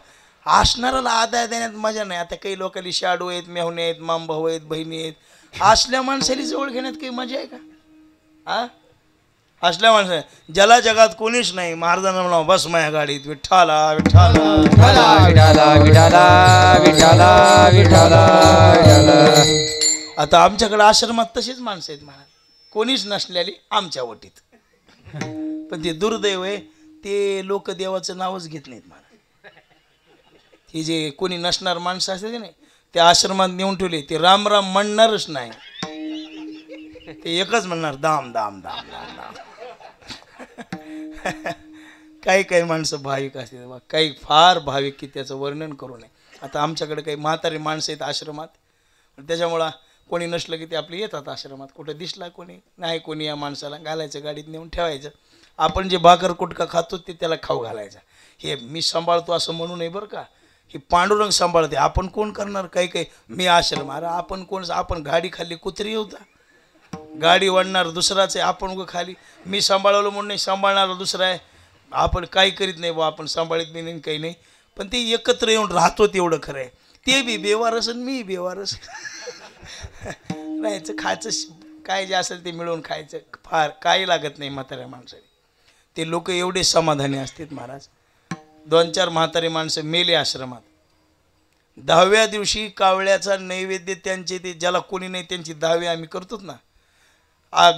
असणाऱ्याला आधार देण्यात मजा नाही. आता काही लोकांनी शाडू आहेत, मेहुणे आहेत, मामभाऊ आहेत, बहिणी आहेत. असल्या माणसाला जवळ घेण्यात काही मजा आहे का? हा, असल्या माणसा ज्याला जगात कोणीच नाही महाराजांना म्हणा बस माझ्या गाडीत विठ्ठला विठ्ठला विठाला विठाला विठाला विठाला विठाला. आता आमच्याकडे आश्रमात तशीच माणसं आहेत महाराज, कोणीच नसलेली आमच्या वटीत. पण ते दुर्दैव आहे, ते लोक देवाचं नावच घेत नाहीत महाराज. हे जे कोणी नसणार माणसं असते की नाही ते आश्रमात नेऊन ठेवले, ते राम राम म्हणणारच नाही, ते एकच म्हणणार दाम दाम दाम दाम दाम. काही काही माणसं भाविक असते बा, काही फार भाविक की त्याचं वर्णन करू नये. आता आमच्याकडे काही म्हातारी माणसं आहेत आश्रमात, त्याच्यामुळं कोणी नसलं की ते आपले येतात आश्रमात. कुठं दिसला कोणी नाही कोणी या माणसाला घालायचं गाडीत नेऊन ठेवायचं. आपण जे भाकर कुटका खातो ते त्याला खाऊ घालायचं. हे मी सांभाळतो असं म्हणू नये बरं का, हे पांडुरंग सांभाळते. आपण कोण करणार? काही काही मी आश्रम, अरे आपण कोण? आपण गाडी खाल्ली कुत्री होता, गाडी वाढणार दुसराच आहे. आपण उगं खाली मी सांभाळवलं म्हणून नाही, सांभाळणारा दुसरा आहे. आपण काही करीत नाही बा, आपण सांभाळत नाही काही नाही, पण ते एकत्र येऊन राहतो तेवढं खरं आहे. ते बी बेवारस आणि मी बेवारस राहायचं, खायचं काय जे असेल ते मिळून खायचं, फार काही लागत नाही म्हाताऱ्या माणसाने. ते लोक एवढे समाधानी असतात महाराज. 2-4 म्हातारी माणसं मेले आश्रमात. 10व्या दिवशी कावळ्याचा नैवेद्य त्यांचे, ते ज्याला कोणी नाही त्यांची 10वी आम्ही करतोच ना.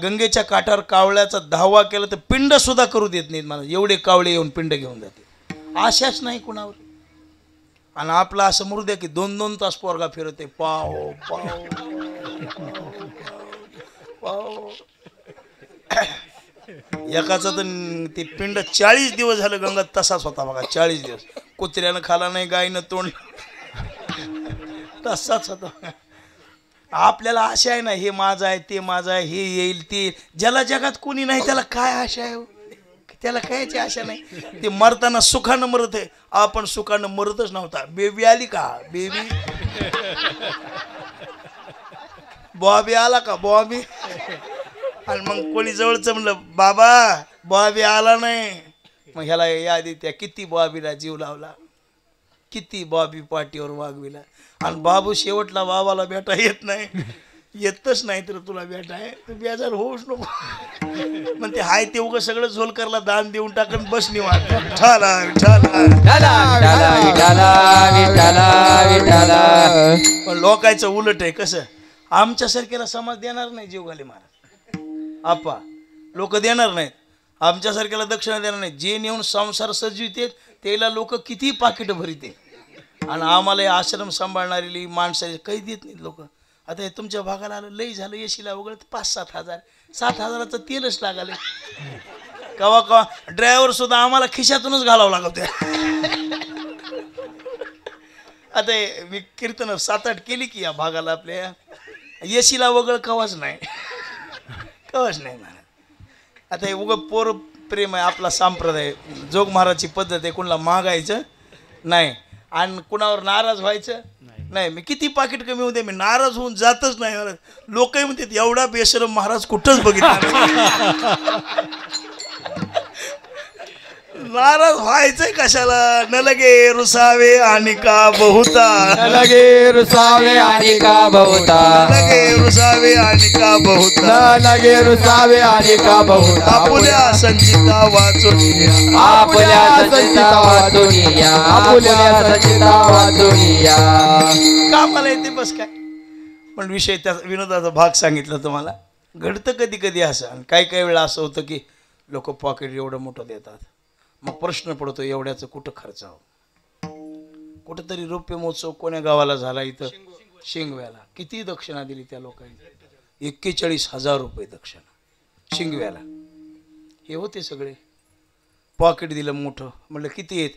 गंगेच्या काठावर कावळ्याचा 10वा केला तर पिंड सुद्धा करू देत नाहीत मला. एवढे कावळे येऊन पिंड घेऊन जाते, आशाच नाही कुणावर. आणि आपला असं म्हणू द्या की 2-2 तास पोरगा फिरते, पाव पाव पाव. एकाचा तर ते पिंड 40 दिवस झालं गंगात तसाच होता बघा. 40 दिवस कुत्र्यानं खाला नाही, गायनं तोंड तसाच होता. आपल्याला आशा आहे ना, हे माझं आहे ते माझं आहे, हे येईल ते. ज्याला जगात कोणी नाही त्याला काय आशा आहे? त्याला कायची आशा नाही. ते मरताना सुखानं मरत आहे, आपण सुखानं मरतच नव्हता. बेबी आली का? बेबी बॉबी आला का? बॉबी. आणि मग कोणी जवळचं म्हणलं बाबा बॉबी आला नाही, मग ह्याला यादी त्या किती बॉबीला जीव लावला, किती बॉबी पाठीवर वागविला. आणि बाबू शेवटला बाबाला बेटा येत नाही, येतच नाही तर तुला बेटा आहे तू बेजार होऊच नको. मग ते हाय ते उगं सगळं झोल करला दान देऊन टाकून बस निवांत. विठ्ठला विठ्ठला विठाला विठाला विठाला विठाला. पण लोकांचं उलट आहे. कसं आमच्यासारख्याला समाज देणार नाही जीव घाले महाराज. आपा लोक देणार नाहीत आमच्यासारख्याला दक्षिणा देणार नाही. जे नेऊन संसार सजवितेत त्याला लोक किती पाकिट भरिते, आणि आम्हाला हे आश्रम सांभाळणारी माणसं काही देत नाहीत लोक. आता हे तुमच्या भागाला आलं लई झालं, येशीला वगैरे 5-7 हजार, 7 हजाराचं तेलच लागले. कवा कवा ड्रायव्हर सुद्धा आम्हाला खिशातूनच घालावं लागत. आता मी कीर्तन 7-8 केली की या भागाला आपल्या, येशीला वगैरे कवाच नाही, कवाच नाही महाराज. आता हे उगं पोर प्रेम आहे आपला संप्रदाय, जोग महाराजची पद्धत आहे. कुणाला मागायचं नाही आणि कुणावर नाराज व्हायचं नाही. मी किती पाकिट कमी होते मी नाराज होऊन जातच नाही महाराज. लोकही म्हणतात एवढा बेशरम महाराज कुठंच बघितला. नाराज व्हायचंय कशाला? न लगे रुसावे आणि का बहुता, न लगे रुसावे आणि का बहुता, लगे रुसावे आणि का बहुता, न लगे रुसावे आणि का बहुता. आपुल्या संचिता वाचून या, आपुल्या संचिता वाचून या, आपुल्या संचिता वाचून या. कामाला येते बस काय. पण विषय त्या विनोदाचा भाग सांगितला तुम्हाला. घडतं कधी कधी असं, आणि काही काही वेळा असं होतं की लोक पॉकेट एवढं मोठं देतात. मग प्रश्न पडतो एवढ्याचं कुठं खर्च हो. कुठंतरी रौप्य महोत्सव कोण्या गावाला झाला इथं शिंगव्याला, किती दक्षिणा दिली त्या लोकांनी? 41,000 रुपये दक्षिणा शिंगव्याला. हे होते सगळे पॉकेट दिलं मोठं. म्हणलं किती आहेत?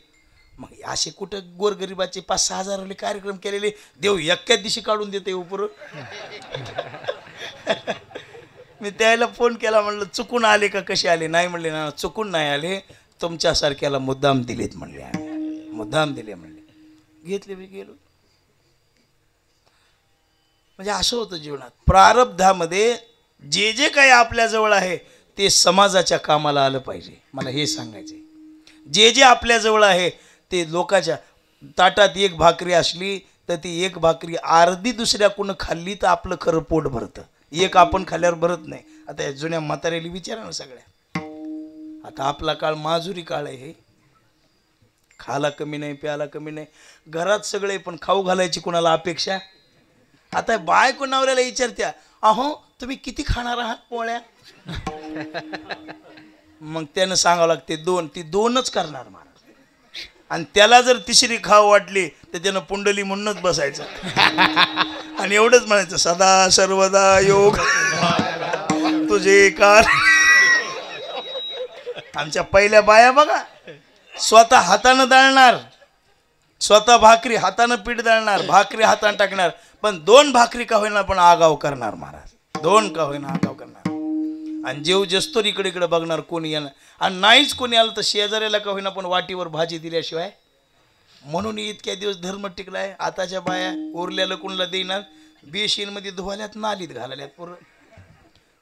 मग असे कुठं गोरगरिबाचे 5-6 हजाराले कार्यक्रम केलेले देव एकाच दिवशी काढून देते उपर. मी त्याला फोन केला, म्हणलं चुकून आले का कसे आले? नाही म्हणले ना चुकून नाही आले, तुमच्यासारख्याला मुद्दाम दिलेत म्हणले, आम्ही मुद्दाम दिले म्हणले. घेतले मी गेलो. म्हणजे असं होतं जीवनात. प्रारब्धामध्ये जे जे काही आपल्याजवळ आहे ते समाजाच्या कामाला आलं पाहिजे. मला हे सांगायचं आहे. जे जे आपल्याजवळ आहे ते लोकांच्या ताटात एक भाकरी असली तर ती एक भाकरी अर्धी दुसऱ्या कोण खाल्ली तर आपलं खरं पोट भरतं. एक आपण खाल्ल्यावर भरत नाही. आता या जुन्या म्हातारेली विचारा ना सगळ्या. आता आपला काळ माजुरी काळ आहे. हे खाला कमी नाही, प्याला कमी नाही, घरात सगळे पण खाऊ घालायची कोणाला अपेक्षा. आता बायको नवऱ्याला विचारत्या, अहो तुम्ही किती खाणार आहात पोळ्या? मग त्यानं सांगावं लागते दोन. ती दोनच करणार महाराज. आणि त्याला जर तिसरी खाव वाटली तर त्यानं पुंडली म्हणूनच बसायचं आणि एवढंच म्हणायचं, सदा सर्वदा योग तुझे कार. आमच्या पहिल्या बाया बघा, स्वतः हातानं दळणार, स्वतः भाकरी हातानं पीठ दळणार, भाकरी हातानं टाकणार, पण 2 भाकरी का होईना पण आगाव करणार महाराज. 2 का होईना आगाव करणार. आणि जेव जस्तोर इकडे इकडे बघणार कोणी येणार. आणि नाहीच कोणी आलं तर शेजाऱ्याला का होईना पण वाटीवर भाजी दिल्याशिवाय. म्हणून इतक्या दिवस धर्म टिकलाय. आताच्या बाया उरल्याला कोणाला देणार, बेशीनमध्ये धुवाल्यात, नालीत घालाल्यात. पोरं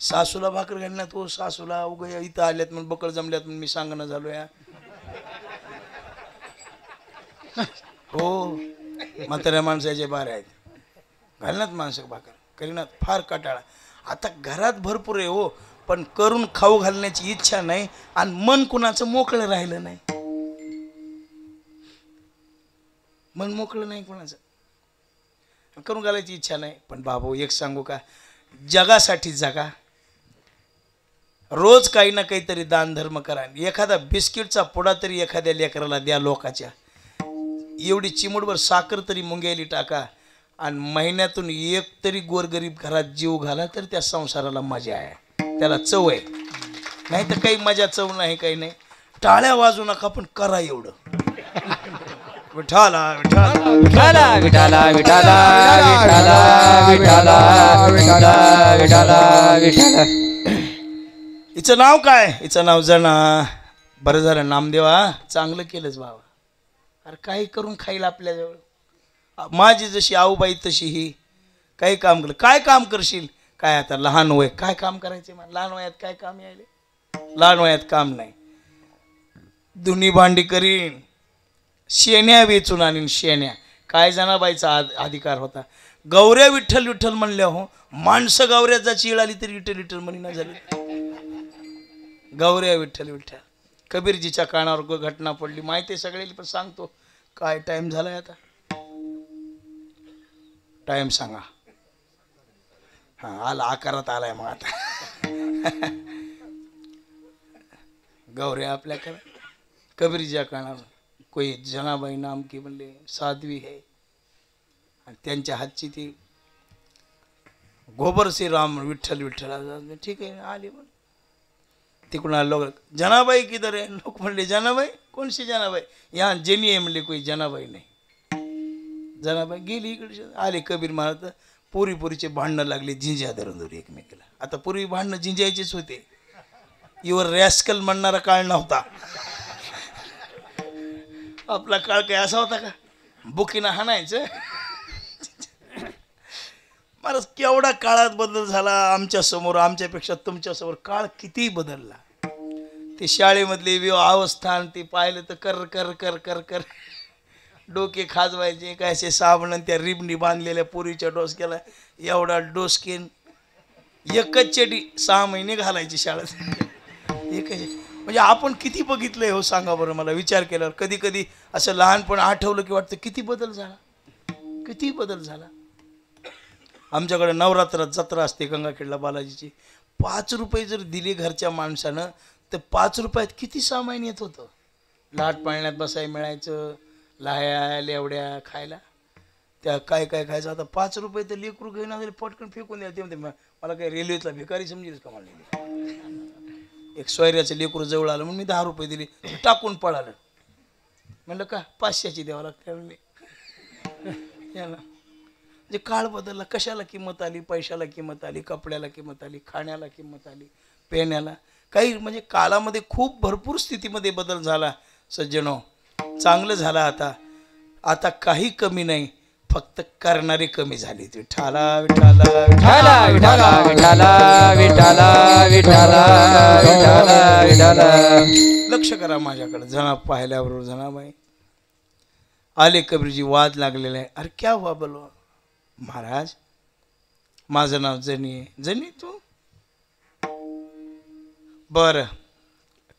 सासूला भाकर घालण्यात, हो सासूला उग इथं आल्यात म्हणून बकळ जमल्यात म्हणून मी सांगणं झालो या. हो म्हाताऱ्या माणसाचे बारे आहेत, घालण्यात माणसं भाकर करीनात. फार कटाळा. आता घरात भरपूर आहे हो, पण करून खाऊ घालण्याची इच्छा नाही आणि मन कुणाचं मोकळं राहिलं नाही. मन मोकळं नाही कोणाचं, करून घालायची इच्छा नाही. पण बाबू एक सांगू का, जगासाठी जगा. रोज काही ना काहीतरी दान धर्म करा. एखादा बिस्किटचा पुडा तरी एखाद्या लेकराला द्या लोकाच्या. एवढी चिमुडभर साखर तरी मुंग्याली टाका. आणि महिन्यातून एक तरी गोरगरीब घरात जीव घाला तर त्या संसाराला मजा आहे, त्याला चव आहे. नाही तर काही मजा चव नाही, काही नाही. टाळ्या वाजू नका पण करा एवढं. विठाला विठाला विठाला विठाला विठाला विठाला विठाला विठाला विठाला. हिचं नाव काय? हिचं नाव जना. बरं झालं नामदेवा, चांगलं केलंच बाबा. अरे काही करून खाईल आपल्याजवळ. माझी जशी आऊबाई तशी ही. काही काम केलं. काय काम करशील? काय आता लहान वय, काय काम करायचे? लहान वयात काय काम यायले? लहान वयात काम नाही. धुनी भांडी करीन, शेण्या वेचून आणीन शेण्या. काय जनाबाईचा अधिकार होता. गौऱ्या विठ्ठल विठ्ठल म्हणल्या हो. माणसं गौऱ्याचा चीळ आली तरी विठ्ठल विठ्ठल म्हणी ना झाली. गौऱ्या विठ्ठल विठ्ठल. कबीरजीच्या कानावर घटना पडली, माहिती आहे सगळ्याला, पण सांगतो. काय टाइम झालाय आता? टाइम सांगा. हां आला, आकारात आलाय मग आता. गौऱ्या आपल्याकडे कबीरजीच्या कानावर कोई जनाबाई नाम की म्हणले साध्वी है, आणि त्यांच्या हातची ती गोबर से राम विठ्ठल विठ्ठल. ठीक आहे आली. पण तिकडून आले लोक, जनाबाई किधर आहे? लोक म्हणले जनाबाई कोणशी जनाबाई? या जेनी आहे म्हणले. कोई जनाबाई नाही. जनाबाई गेली इकडे. आले कबीर महाराज. पोरीचे भांडणं लागले झिंज्या धरून एकमेकीला. आता पूर्वी भांडणं झिंजायचेच होते. इवर रॅस्कल म्हणणारा काळ नव्हता. आपला काळ काय असा होता का? बुकीनं हाणायचं. महाराज केवढा काळात बदल झाला आमच्या समोर. आमच्यापेक्षा तुमच्या समोर काळ किती बदलला. ते शाळेमधले अवस्थान ते पाहिलं तर कर कर कर कर कर डोके खाजवायचे. काय असे साबण त्या रिबनी बांधलेल्या पोरीच्या डोसक्याला एवढा डोसकेन. एकच चेटी 6 महिने घालायची शाळेत. एकच. म्हणजे आपण किती बघितलंय हो सांगा बरं मला. विचार केल्यावर कधी कधी असं लहानपण आठवलं की वाटतं किती बदल झाला, किती बदल झाला. आमच्याकडे नवरात्रात जत्रा असते गंगाखेडला बालाजीची. 5 रुपये जर दिले घरच्या माणसानं तर 5 रुपयात किती सामान येत होतं. लाट पाळण्यात बसाय मिळायचं, लाह्या लेवड्या खायला. त्या काय काय खायचं. आता 5 रुपये तर लेकरू घेऊन आले पटकन फेकून द्या. ते म्हणते मला काय रेल्वेतला भिकारी समजेल का मला. एक सोयऱ्याचं लेकरू जवळ आलं म्हणून मी 10 रुपये दिले, टाकून पळालं. म्हणलं का 500ची द्यावं लागते म्हणले. याला म्हणजे काळ बदलला. कशाला किंमत आली? पैशाला किंमत आली, कपड्याला किंमत आली, खाण्याला किंमत आली, पेण्याला. काही म्हणजे काळामध्ये खूप भरपूर स्थितीमध्ये बदल झाला सज्जनो. चांगलं झालं. आता काही कमी नाही. फक्त करणारी कमी झाली. विठ्ठला विठ्ठला विठाला विठाला विठाला विठाला विठाला विठाला विठाला. लक्ष करा माझ्याकडे. जना पाहिल्याबरोबर जनाबाई आले. कबीरजी वाद लागलेला आहे. अरे क्या हुआ बोलो. महाराज माझं नाव जनी आहे. जनी तू बर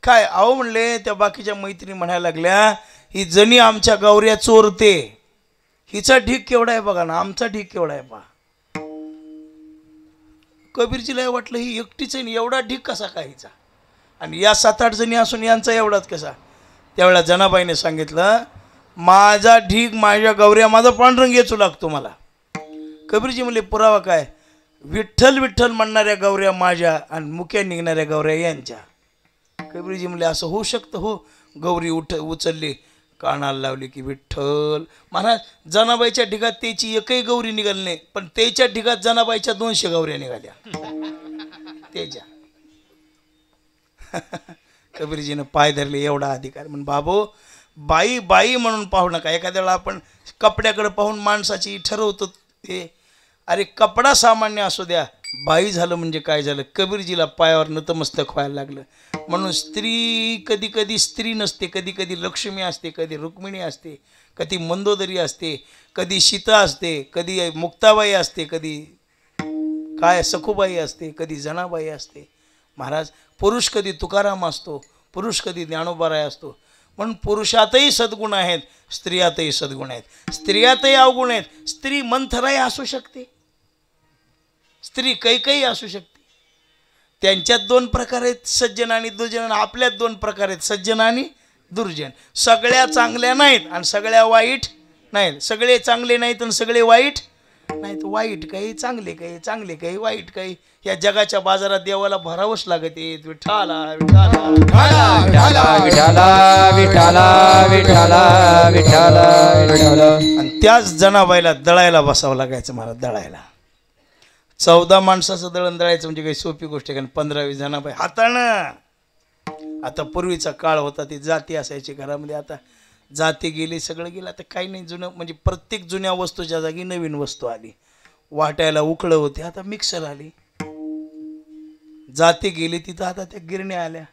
काय. अहो म्हणले त्या बाकीच्या मैत्रिणी म्हणायला लागल्या ही जनी आमच्या गौऱ्या चोरते. हिचा ढीक केवढा आहे बघा ना, आमचा ढीक केवढा आहे पहा. कबीरजीला वाटलं ही एकटीच आहे, एवढा ढीक कसा काय हिचा, आणि या 7-8 जणी असून यांचा एवढाच कसा. त्यावेळेला जनाबाईने सांगितलं माझा ढीक माझ्या गौऱ्या माझा पांढरंग येचू लागतो मला. कबीरजी म्हणले पुरावा काय. विठ्ठल विठ्ठल म्हणणाऱ्या गौऱ्या माझ्या आणि मुक्या निघणाऱ्या गौऱ्या यांच्या. कबीरजी म्हणले असं होऊ शकतं. हो. गौरी उचलली कानाला लावली की विठ्ठल. महाराज जनाबाईच्या ढिगात त्याची एकही गौरी निघाली नाही, पण त्याच्या ढिगात जनाबाईच्या 200 गौऱ्या निघाल्या त्याच्या. कबीरजीनं पाय धरले. एवढा अधिकार. म्हण बाबो बाई बाई म्हणून पाहू नका. एखाद्या वेळा आपण कपड्याकडे पाहून माणसाची ठरवतो ते. अरे कपडा सामान्य असू द्या, बाई झालं म्हणजे काय झालं. कबीरजीला पायावर नतमस्तक व्हायला लागलं. म्हणून स्त्री कधी कधी स्त्री नसते, कधी कधी लक्ष्मी असते, कधी रुक्मिणी असते, कधी मंदोदरी असते, कधी सीता असते, कधी मुक्ताबाई असते, कधी काय सखुबाई असते, कधी जनाबाई असते. महाराज पुरुष कधी तुकाराम असतो, पुरुष कधी ज्ञानोबाराय असतो. म्हणून पुरुषातही सद्गुण आहेत, स्त्रियातही सद्गुण आहेत, स्त्रियातही अवगुण आहेत. स्त्री मंथराई असू शकते, स्त्री कैकई असू शकते. त्यांच्यात 2 प्रकार आहेत, सज्जन आणि दुर्जन. आपल्यात 2 प्रकार आहेत, सज्जन आणि दुर्जन. सगळ्या चांगल्या नाहीत आणि सगळ्या वाईट नाहीत. सगळे चांगले नाहीत आणि सगळे वाईट नाहीत. वाईट काही, चांगले काही, चांगले काही, वाईट काही. या जगाच्या बाजारात देवाला भरावंच लागत येत. विठ्ठला विठ्ठला विठाला विठाला विठाला विठाला विठाला विठाला. आणि त्याच जनाबाईला दळायला बसावं लागायचं. मला दळायला 14 माणसाचं दळण दळायचं म्हणजे काही सोपी गोष्ट आहे का. 15-20 जनाबाई हातानं. आता पूर्वीचा काळ होता, ती जाती असायची घरामध्ये. आता जाती गेली, सगळं गेलं. आता काही नाही. जुनं म्हणजे प्रत्येक जुन्या वस्तूच्या जागी नवीन वस्तू आली. वाटायला उकळं होते, आता मिक्सर आली. जाती गेली तिथं, आता त्या गिरण्या आल्या.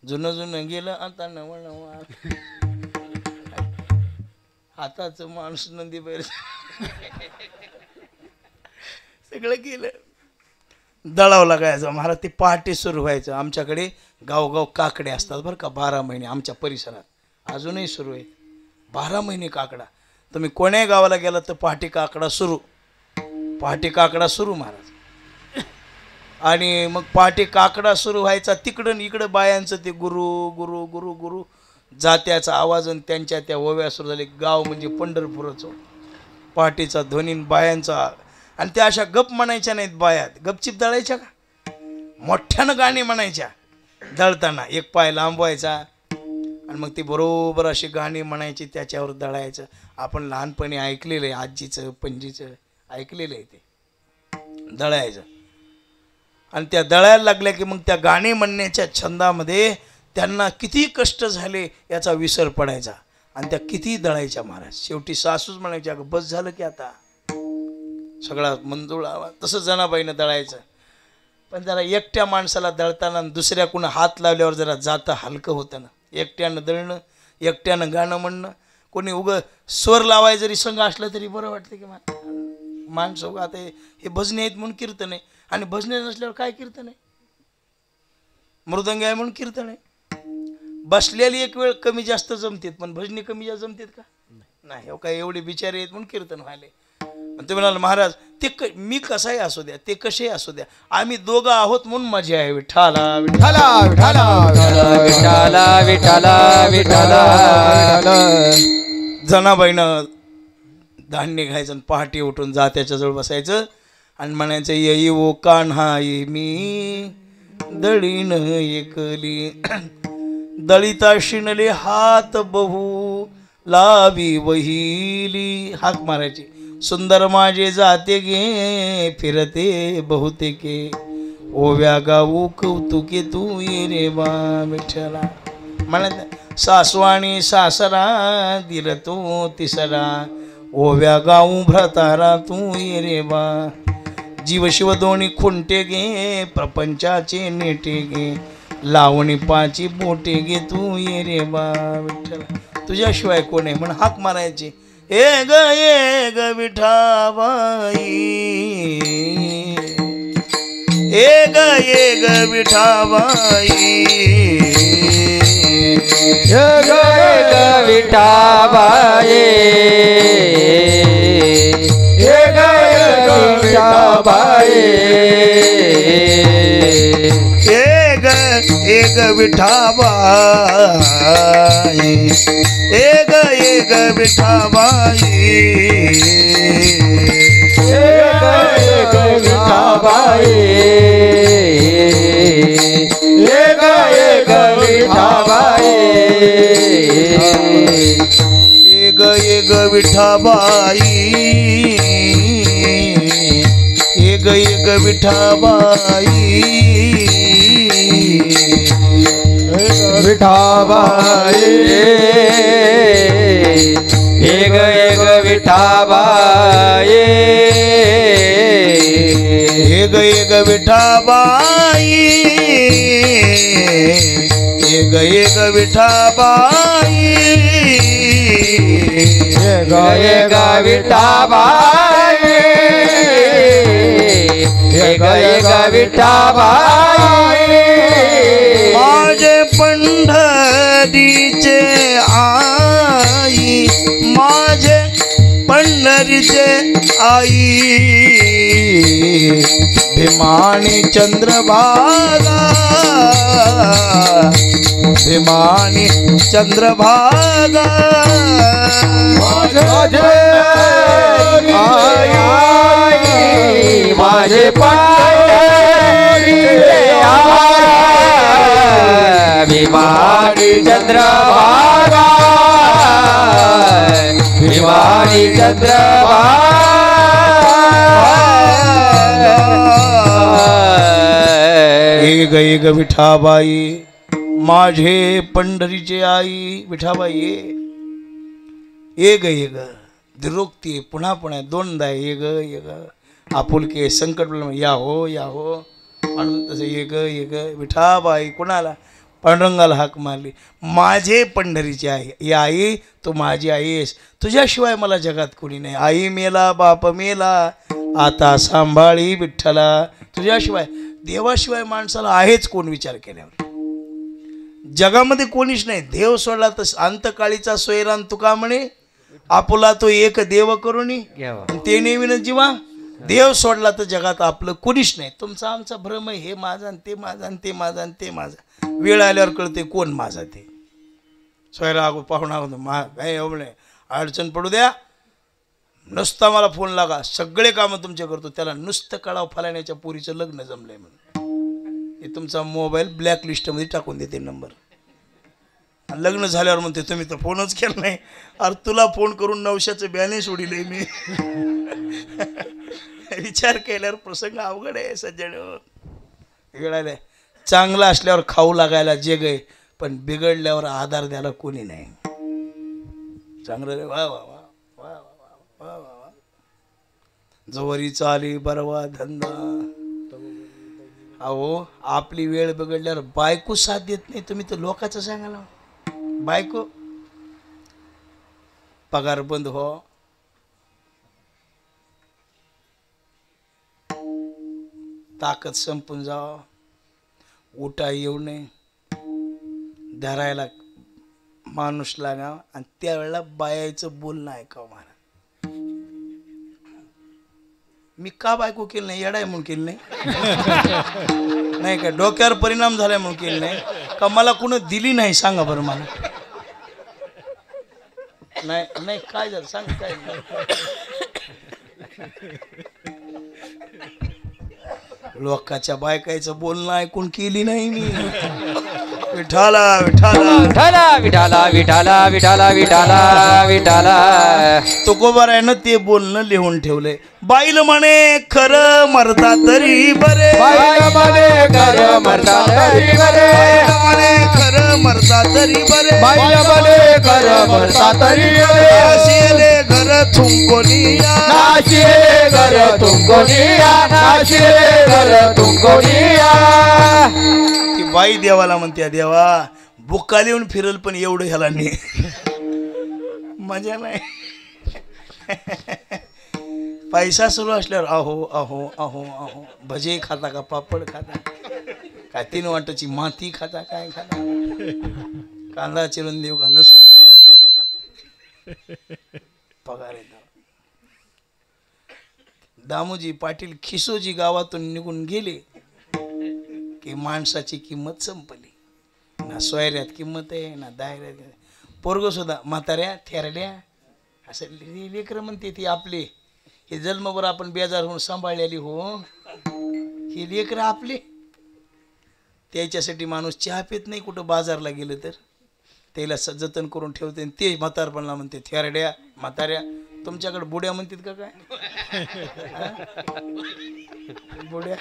जुनं जुनं गेलं, आता नवं नवं. हाताचं माणूस नंदी बैल सगळं केलं. दळावं लागायचं. महाराज ते पहाटे सुरू व्हायचं. आमच्याकडे गावगाव काकडे असतात बरं का, 12 महिने. आमच्या परिसरात अजूनही सुरू आहे 12 महिने काकडा. तुम्ही कोण्याही गावाला गेला तर पहाटे काकडा सुरू, पहाटे काकडा सुरू महाराज. आणि मग पहाटे काकडा सुरू व्हायचा. तिकडं इकडं बायांचं ते गुरु गुरु गुरु गुरु जात्याचा आवाज आणि त्यांच्या त्या ओव्या सुरू झाले. गाव म्हणजे पंढरपूरचं. पहाटेचा ध्वनी बायांचा. आणि त्या अशा गप म्हणायच्या नाहीत बायात, गपचिप दळायच्या का, मोठ्यानं गाणी म्हणायच्या दळताना. एक पाय लांबवायचा आणि मग ती बरोबर अशी गाणी म्हणायची, त्याच्यावर दळायचं. आपण लहानपणी ऐकलेलं आहे, आजीचं पणजीचं ऐकलेलं आहे ते दळायचं. आणि त्या दळायला लागल्या की मग त्या गाणी म्हणण्याच्या छंदामध्ये त्यांना किती कष्ट झाले याचा विसर पडायचा. आणि त्या किती दळायच्या महाराज. शेवटी सासूच म्हणायच्या अगं बस झालं की आता, सगळा मंजूळ आवाज. तसं जनाबाईनं दळायचं. पण जरा एकट्या माणसाला दळताना दुसऱ्या कुणा हात लावल्यावर जरा जातं हलकं होतं ना. एकट्यानं दळणं, एकट्यानं गाणं म्हणणं. कोणी उगं स्वर लावाय जरी संघ असलं तरी बरं वाटतं की माणसं उगा आता हे भजने आहेत म्हणून कीर्तन आहे, आणि भजने नसल्यावर काय कीर्तन आहे. मृदंग आहे म्हणून कीर्तन आहे. बसलेली एक वेळ कमी जास्त जमतेत, पण भजनी कमी जास्त जमतेत का नाही. हो काय एवढे बिचारे आहेत म्हणून कीर्तन व्हायले. ते म्हणाल महाराज ते मी कसाही असू द्या, ते कसेही असू द्या, आम्ही दोघं आहोत म्हणून मजा आहे. विठ्ठला विठ्ठला विठाला विठाला विठाला विठाला. जनाबाईनं धान्य घ्यायचं आणि पहाटे उठून जात्याच्या जवळ बसायचं आणि म्हणायचं येई ओ कान्हा ये मी दळीन एकली. दळिता शिनले हात बहु लावी वहिली. हाक मारायची. सुंदर माझे जाते गे फिरते बहुतेके, ओव्या गाऊ कौतुके तू ये रे बा विठ्ठला. म्हणत सासू आणि सासरा दिल तो तिसरा, ओव्या गाऊ भ्रतारा तू ये रे बा जीव शिव दोन्ही खुंटे गे प्रपंचाचे नेटे गे लावणी पाची बोटे गे तू ये रे बा विठ्ठल तुझ्याशिवाय कोण आहे म्हणून हाक मारायची ए ग विठाबाई ए ग विठाबाई विठाबाई विठाबाई एक विठाबाई एक विठाबाई विठाबाई विठाबाई एक विठाबाई एक विठाबाई विठाबाई एक विठाबाई एक विठाबाई एक विठाबाई एक विठाबाई एक विठाबाई माझे पंढरीचे आई माझे पंढरीचे आई भीमानी चंद्रभागा भीमानी चंद्रभागा माझे पंढरीचे भीमानी चंद्रभागा भीमानी चंद्रभागा एक विठाबाई माझे पंढरीचे आई विठाबाई एक दिरोक्ती पुन्हा पुन्हा दोनदा एक आपुलके संकट या हो म्हणून तसं एक विठाबाई कुणाला पांडुरंगाला हाक मारली माझे पंढरीची आई ही आई तू माझी आई आहेस तुझ्याशिवाय मला जगात कोणी नाही आई मेला बाप मेला आता सांभाळी विठ्ठला तुझ्याशिवाय देवाशिवाय माणसाला आहेच कोण विचार केल्यावर जगामध्ये कोणीच नाही देव सोडला तर अंतकाळीचा सोयरान तुका म्हणे आपुला तो एक देव करुणी ते नेहमी जीवा देव सोडला तर जगात आपलं कोणीच नाही तुमचा आमचा भ्रम आहे हे माझा आणि ते माझा आणि ते माझा आणि ते माझा वेळ आल्यावर कळते कोण माझा ते सोयरा अगो पाहुणा काय एवढं अडचण पडू द्या नुसता मला फोन लागा सगळे कामं तुमचे करतो त्याला नुसतं कळाव फलाण्याच्या पोरीचं लग्न जमलंय म्हणून हे तुमचा मोबाईल ब्लॅक लिस्टमध्ये टाकून देते नंबर लग्न झाल्यावर म्हणते तुम्ही तर फोनच केला नाही अरे तुला फोन करून 900चं बॅलेन्स उडीलंय मी विचार केल्यावर प्रसंग अवघड आहे सज्जन वेळाला चांगला असल्यावर खाऊ लागायला जग आहे पण बिघडल्यावर आधार द्यायला कोणी नाही चांगलं रे वा वा वा वा वा वा वा जवरी चाली बरवा धंदा अहो आपली वेळ बिघडल्यावर बायको साथ देत नाही तुम्ही तर लोकांचं सांगायला बायको पगार बंद हो ताकद संपून जाव उठा येऊ नये धरायला माणूस लागाव आणि त्यावेळेला बायाचं बोलणं ऐकावं मला मी का बायको केलं नाही येडाय म्हणून केलं नाही नाही का डोक्यावर परिणाम झालाय म्हणून केलं नाही का मला कुणं दिली नाही सांगा बरं मला नाही नाही काय झालं सांग काय लोकांच्या बायकाचं बोलणं ऐकून केली नाही मी विठाला विठाला विठाला विठाला विठाला विठाला विठाला तुकोबार आहे ना ते बोलणं लिहून ठेवलंय बाईल म्हणे खरं मरता तरी बरे बाईल म्हणे खरं मरता तरी बरे म्हणे खरं मरता तरी बरे बाईल म्हणे खरं मरता तरी बरे असेले घर घर थुंकोनिया नाची रे घर तुमकोनिया नाची रे घर तुमकोनिया ती बाई देवाला म्हणते देवा बुक्का लिहून फिरल पण एवढं ह्याला नाही मजा नाही पैसा सुरू असल्यावर अहो अहो अहो अहो भजे खाता का पापड खाता काय 3 वाटाची माती खाता काय खाता कांदा चिरून देऊ का लसूण तळून देऊ पगार येतो दामोजी पाटील खिसोजी गावातून निघून गेले की माणसाची किंमत संपली ना सोयऱ्यात किंमत आहे ना दायऱ्यात पोरग सुद्धा म्हाताऱ्या थेरड्या असं लेकरं म्हणते ती आपले हे जन्मभर आपण बेजार होऊन सांभाळलेली हो ही लेकरं आपले त्याच्यासाठी माणूस चहा पित नाही कुठं बाजारला गेलं तर त्याला जतन करून ठेवते ते म्हातारपणाला म्हणते थेरड्या म्हाताऱ्या तुमच्याकडे बुड्या म्हणतात का काय बुड्या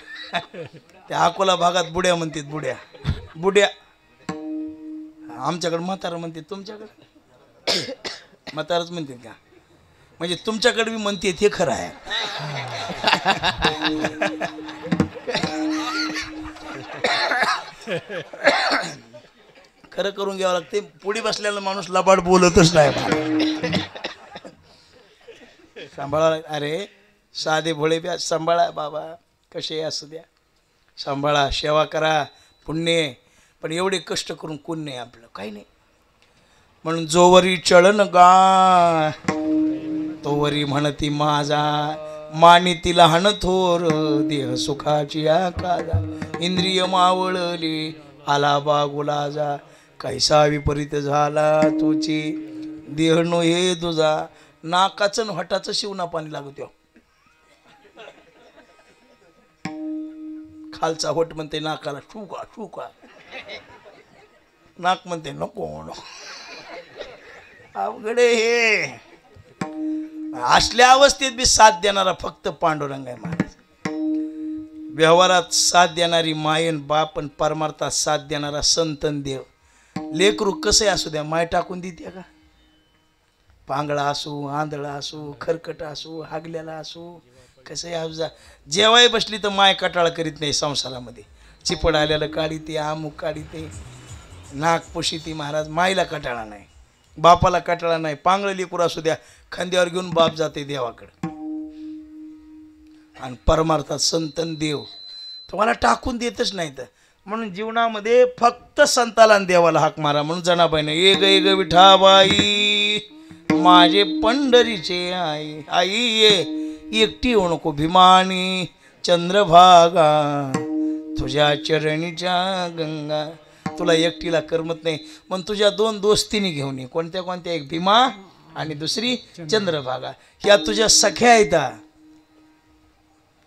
त्या अकोला भागात बुड्या म्हणतात बुड्या बुड्या आमच्याकडे म्हातारा म्हणते तुमच्याकडे म्हाताराच म्हणतात का म्हणजे तुमच्याकडे बी म्हणते ते खरं आहे खरं करून घ्यावं लागते पुढे बसलेला माणूस लबाड बोलतच नाही सांभाळा अरे साधे भोळे ब्या सांभाळा बाबा कसे असू द्या सांभाळा सेवा करा पुण्य पण एवढे कष्ट करून कोण नाही आपलं काही नाही म्हणून जोवरी चळन गा तोवरी म्हणती माझा मानिती लहान थोर देह सुखाची आकाजा इंद्रिय मावळली आला बागुलाजा कैसा विपरीत झाला तुची देह नो हे तुझा नाकाचं हटाचं शिवना पाणी लागत खालचा होट म्हणते नाकाला शुका शुका नाक म्हणते नको अवघडे हे असल्या अवस्थेत बी साथ देणारा फक्त पांडुरंग आहे महाराज व्यवहारात साथ देणारी मायन बाप आणि परमार्थात साथ देणारा संतन देव लेकरू कसं असू द्या माय टाकून देते का पांगळा असू आंधळा असू खरकट असू हागल्याला असू कसं असू जेवाय बसली तर माय कटाळ करीत नाही संसारामध्ये चिपड आल्याला काढी ते अमुक काढी ते नाक पुशी ती महाराज माईला कटाळा नाही बापाला कटाळा नाही पांगळ लेकरू असू द्या खांद्यावर घेऊन बाप जाते देवाकडे आणि परमार्थात संतन देव तुम्हाला टाकून देतच नाही तर म्हणून जीवनामध्ये फक्त संताला आणि देवाला हाक मारा म्हणून जनाबाईनं ए ग विठाबाई माझे पंढरीचे आई आई ये एकटी होऊ नको भीमानी चंद्रभागा तुझ्या चरणीच्या गंगा तुला एकटीला करमत नाही पण तुझ्या 2 दोस्तीनी घेऊन ये कोणत्या कोणत्या एक भीमा आणि दुसरी चंद्रभागा ह्या तुझ्या सख्या आहेत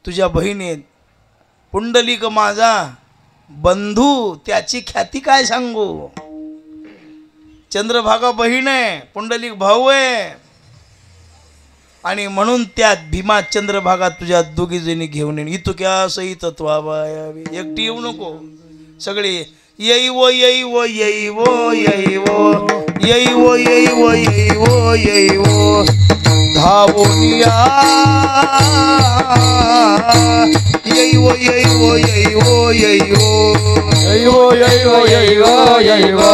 तुझ्या बहिणी पुंडलिक माझा बंधू त्याची ख्याती काय सांगू चंद्रभागा बहीण आहे पुंडलिक भाऊ आहे आणि म्हणून त्या भीमा चंद्रभागा तुझ्या दोघी जणी घेऊन येईन इतुक्या सहित तत्वाबायावी एकटी येऊ नको सगळे येई वो येई वो येई वो येई वो येई वो येई वो येई वो येई वो धावोनिया येई वो येई वो येई वो येई वो येई वो येई वो येई वो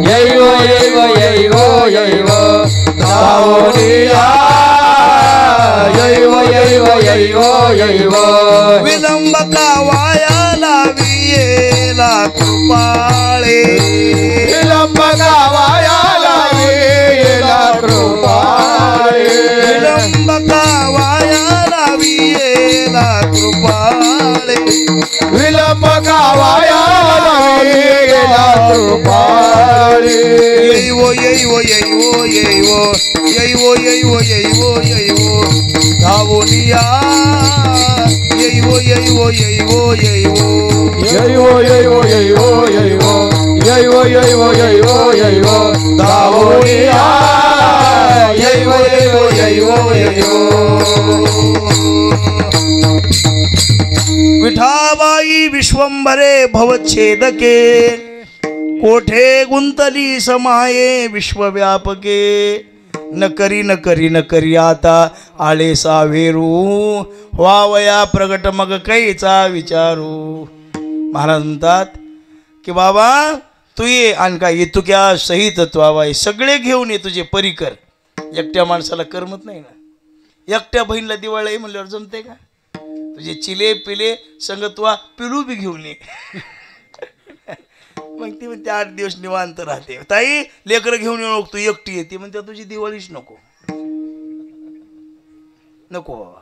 येई वो येई वो येई वो येई वो धावोनिया येई वो येई वो येई वो येई वो विलंब का वाया लावियेला कृपाळे विलंब का वाया लावियेला कृपाळे विलंब का वाया लावियेला कृपाळे विलंब का वाया लावियेला कृपाळे येई वो येई वो येई वो येई वो येई वो येई वो येई वो येई वो धावोनिया येई वो येई वो येई वो येई वो येई वो येई वो येई वो येई वो येई वो येई वो येई वो येई वो धावोनिया येई वो येई वो येई वो येई वो विठाबाई विश्वंभरे भवच्छेदके कोठे गुंतली समाये विश्वव्यापके न करी आता आळे सावेरू व्हावया प्रगट मग कैचा विचारू. महाराज म्हणतात की बाबा तू ये आणि काय येतो क्या सहित त्वावा सगळे घेऊन ये तुझे परिकर. एकट्या माणसाला करमत नाही ना. एकट्या बहिणीला दिवाळी म्हणल्यावर जमते का. तुझे चिले पिले संगतवा पिलू बी घेऊन ये. मग ती म्हणते 8 दिवस निवांत राहते. ताई लेकरं घेऊन येऊ नको तू एकटी येते म्हणते तुझी दिवाळीच नको. नको बाबा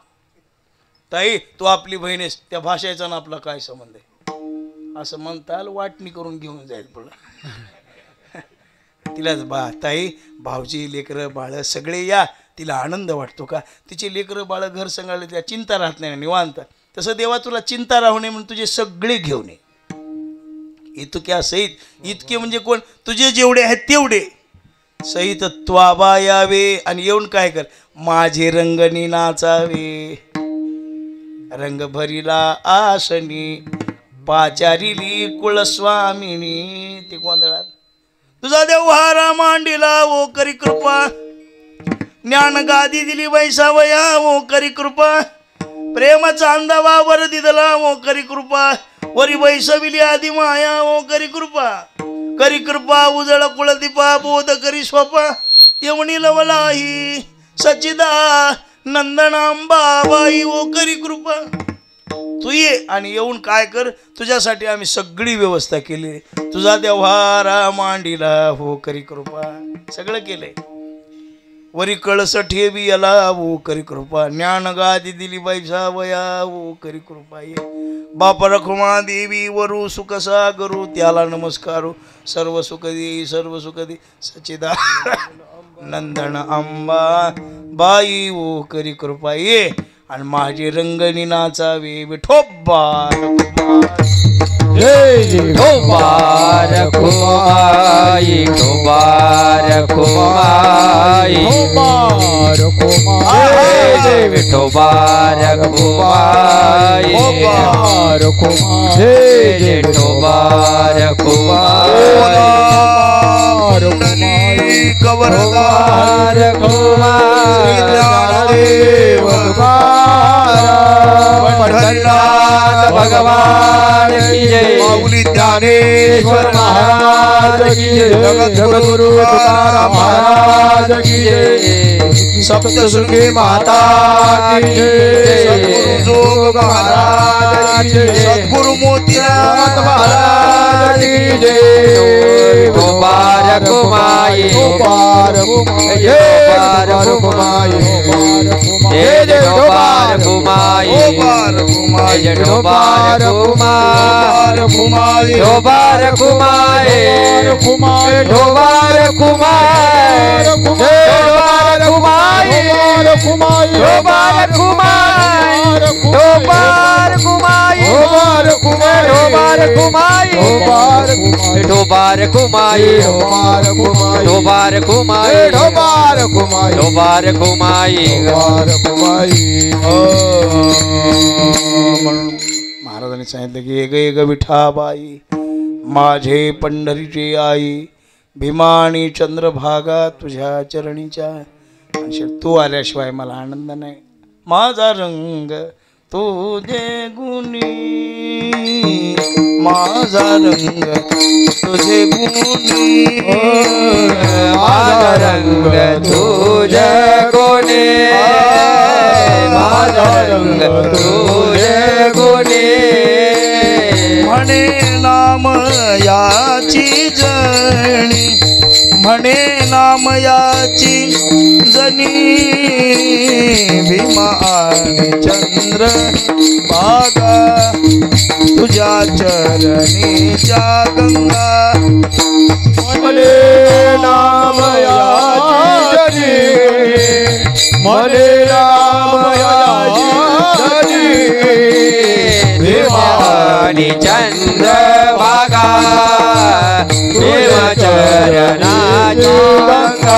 ताई तू आपली बहीण आहेस त्या भाषेचा ना आपला काय संबंध आहे असं म्हणताल वाटणी करून घेऊन जाईल पुढं. तिलाच ताई भाऊजी लेकरं बाळ सगळे या तिला आनंद वाटतो का. तिचे लेकरं बाळ घर सांगायला तिला चिंता राहत नाही निवांत. तसं देवा तुला चिंता राहू नये म्हणून तुझे सगळे घेऊन ये. इतक्या सहित इतके म्हणजे कोण तुझे जेवढे आहेत तेवढे सहित त्वाबा यावे आणि येऊन काय कर माझे रंगणी नाचावे. रंग भरीला आसनी पाचारिली कुलस्वामिनी. ते गोंधळात तुझा देवहारा मांडीला ओ करी कृपा ज्ञान गादी दिली वैसावया ओ करी कृपा प्रेमाचा अंधावा वर दिदला ओ करी कृपा वरी वैसविली आदि माया ओ करी कृपा उजळ कुळदीपा बोध करी स्वपा यवणी लवलाही सचिदा नंदनांबा बाई ओ करी कृपा. तू ये आणि येऊन काय कर तुझ्यासाठी आम्ही सगळी व्यवस्था केली. तुझा देवहारा मांडीला हो करी कृपा सगळं केलंय. वरी कळस ठेवी याला ओ करी कृपा ज्ञान गादी दिली वैसावया ओ करी कृपा. ये बाप रखुमा देवी वरु सुख सागरू त्याला नमस्कारू सर्व सुख दे सचिदा नंदन अंबा बाई ओ करी कृपा. ये आणि माझी रंगणी नाचावे विठोबा विठोबा रखुमाई विठोबा रखुमाई विठोबा रखुमाई विठोबा रखुमाई कवरदार पंढरीनाथ भगवान की जय. माऊली ज्ञानेश्वर महाराज की जय. जगद्गुरु तुकाराम महाराज की जय. सप्तशृंगी माता की जय. सद्गुरु जोग महाराज की जय. सद्गुरु मोतीनाथ महाराज की जय. विठोबा रखुमाई विठोबा रखुमाई जय जय विठोबा रखुमाई जय विठोबा रखुमाई विठोबा रखुमाई विठोबा रखुमाई विठोबा रखुमाई विठोबा रखुमाई विठोबा रखुमाई विठोबा रखुमाई विठोबा रखुमाई विठोबा रखुमाई विठोबा रखुमाई. महाराजांनी सांगितलं की एक एक विठाबाई माझे पंढरीची आई भीमानी चंद्रभागा तुझ्या चरणीच्या. आणि तू आल्याशिवाय मला आनंद नाही. माझा रंग तुझे गुणी माझा रंग तुझे गुणी माझा रंग तुझे गुणी माझा रंग तुझे गुणी. म्हणे नाम याची जणी म्हणे नाम याची जनी भीमा आणि चंद्र भागा तुझ्या चरणीच्या गंगा. मले नाम याची जनी मले नाम याची जनी भीमानी चंद्र भागा देव चरणाची गंगा.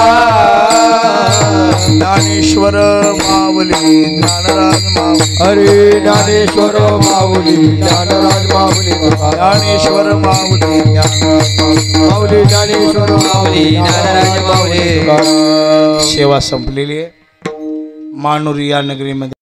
ज्ञानेश्वर माऊली ज्ञानराज माऊली हरे ज्ञानेश्वर माऊली ज्ञानराज माऊली ज्ञानेश्वर माऊली माऊली ज्ञानेश्वर माऊली ज्ञानराज माऊली. सेवा संपलेली आहे. मानुरी या नगरीमध्ये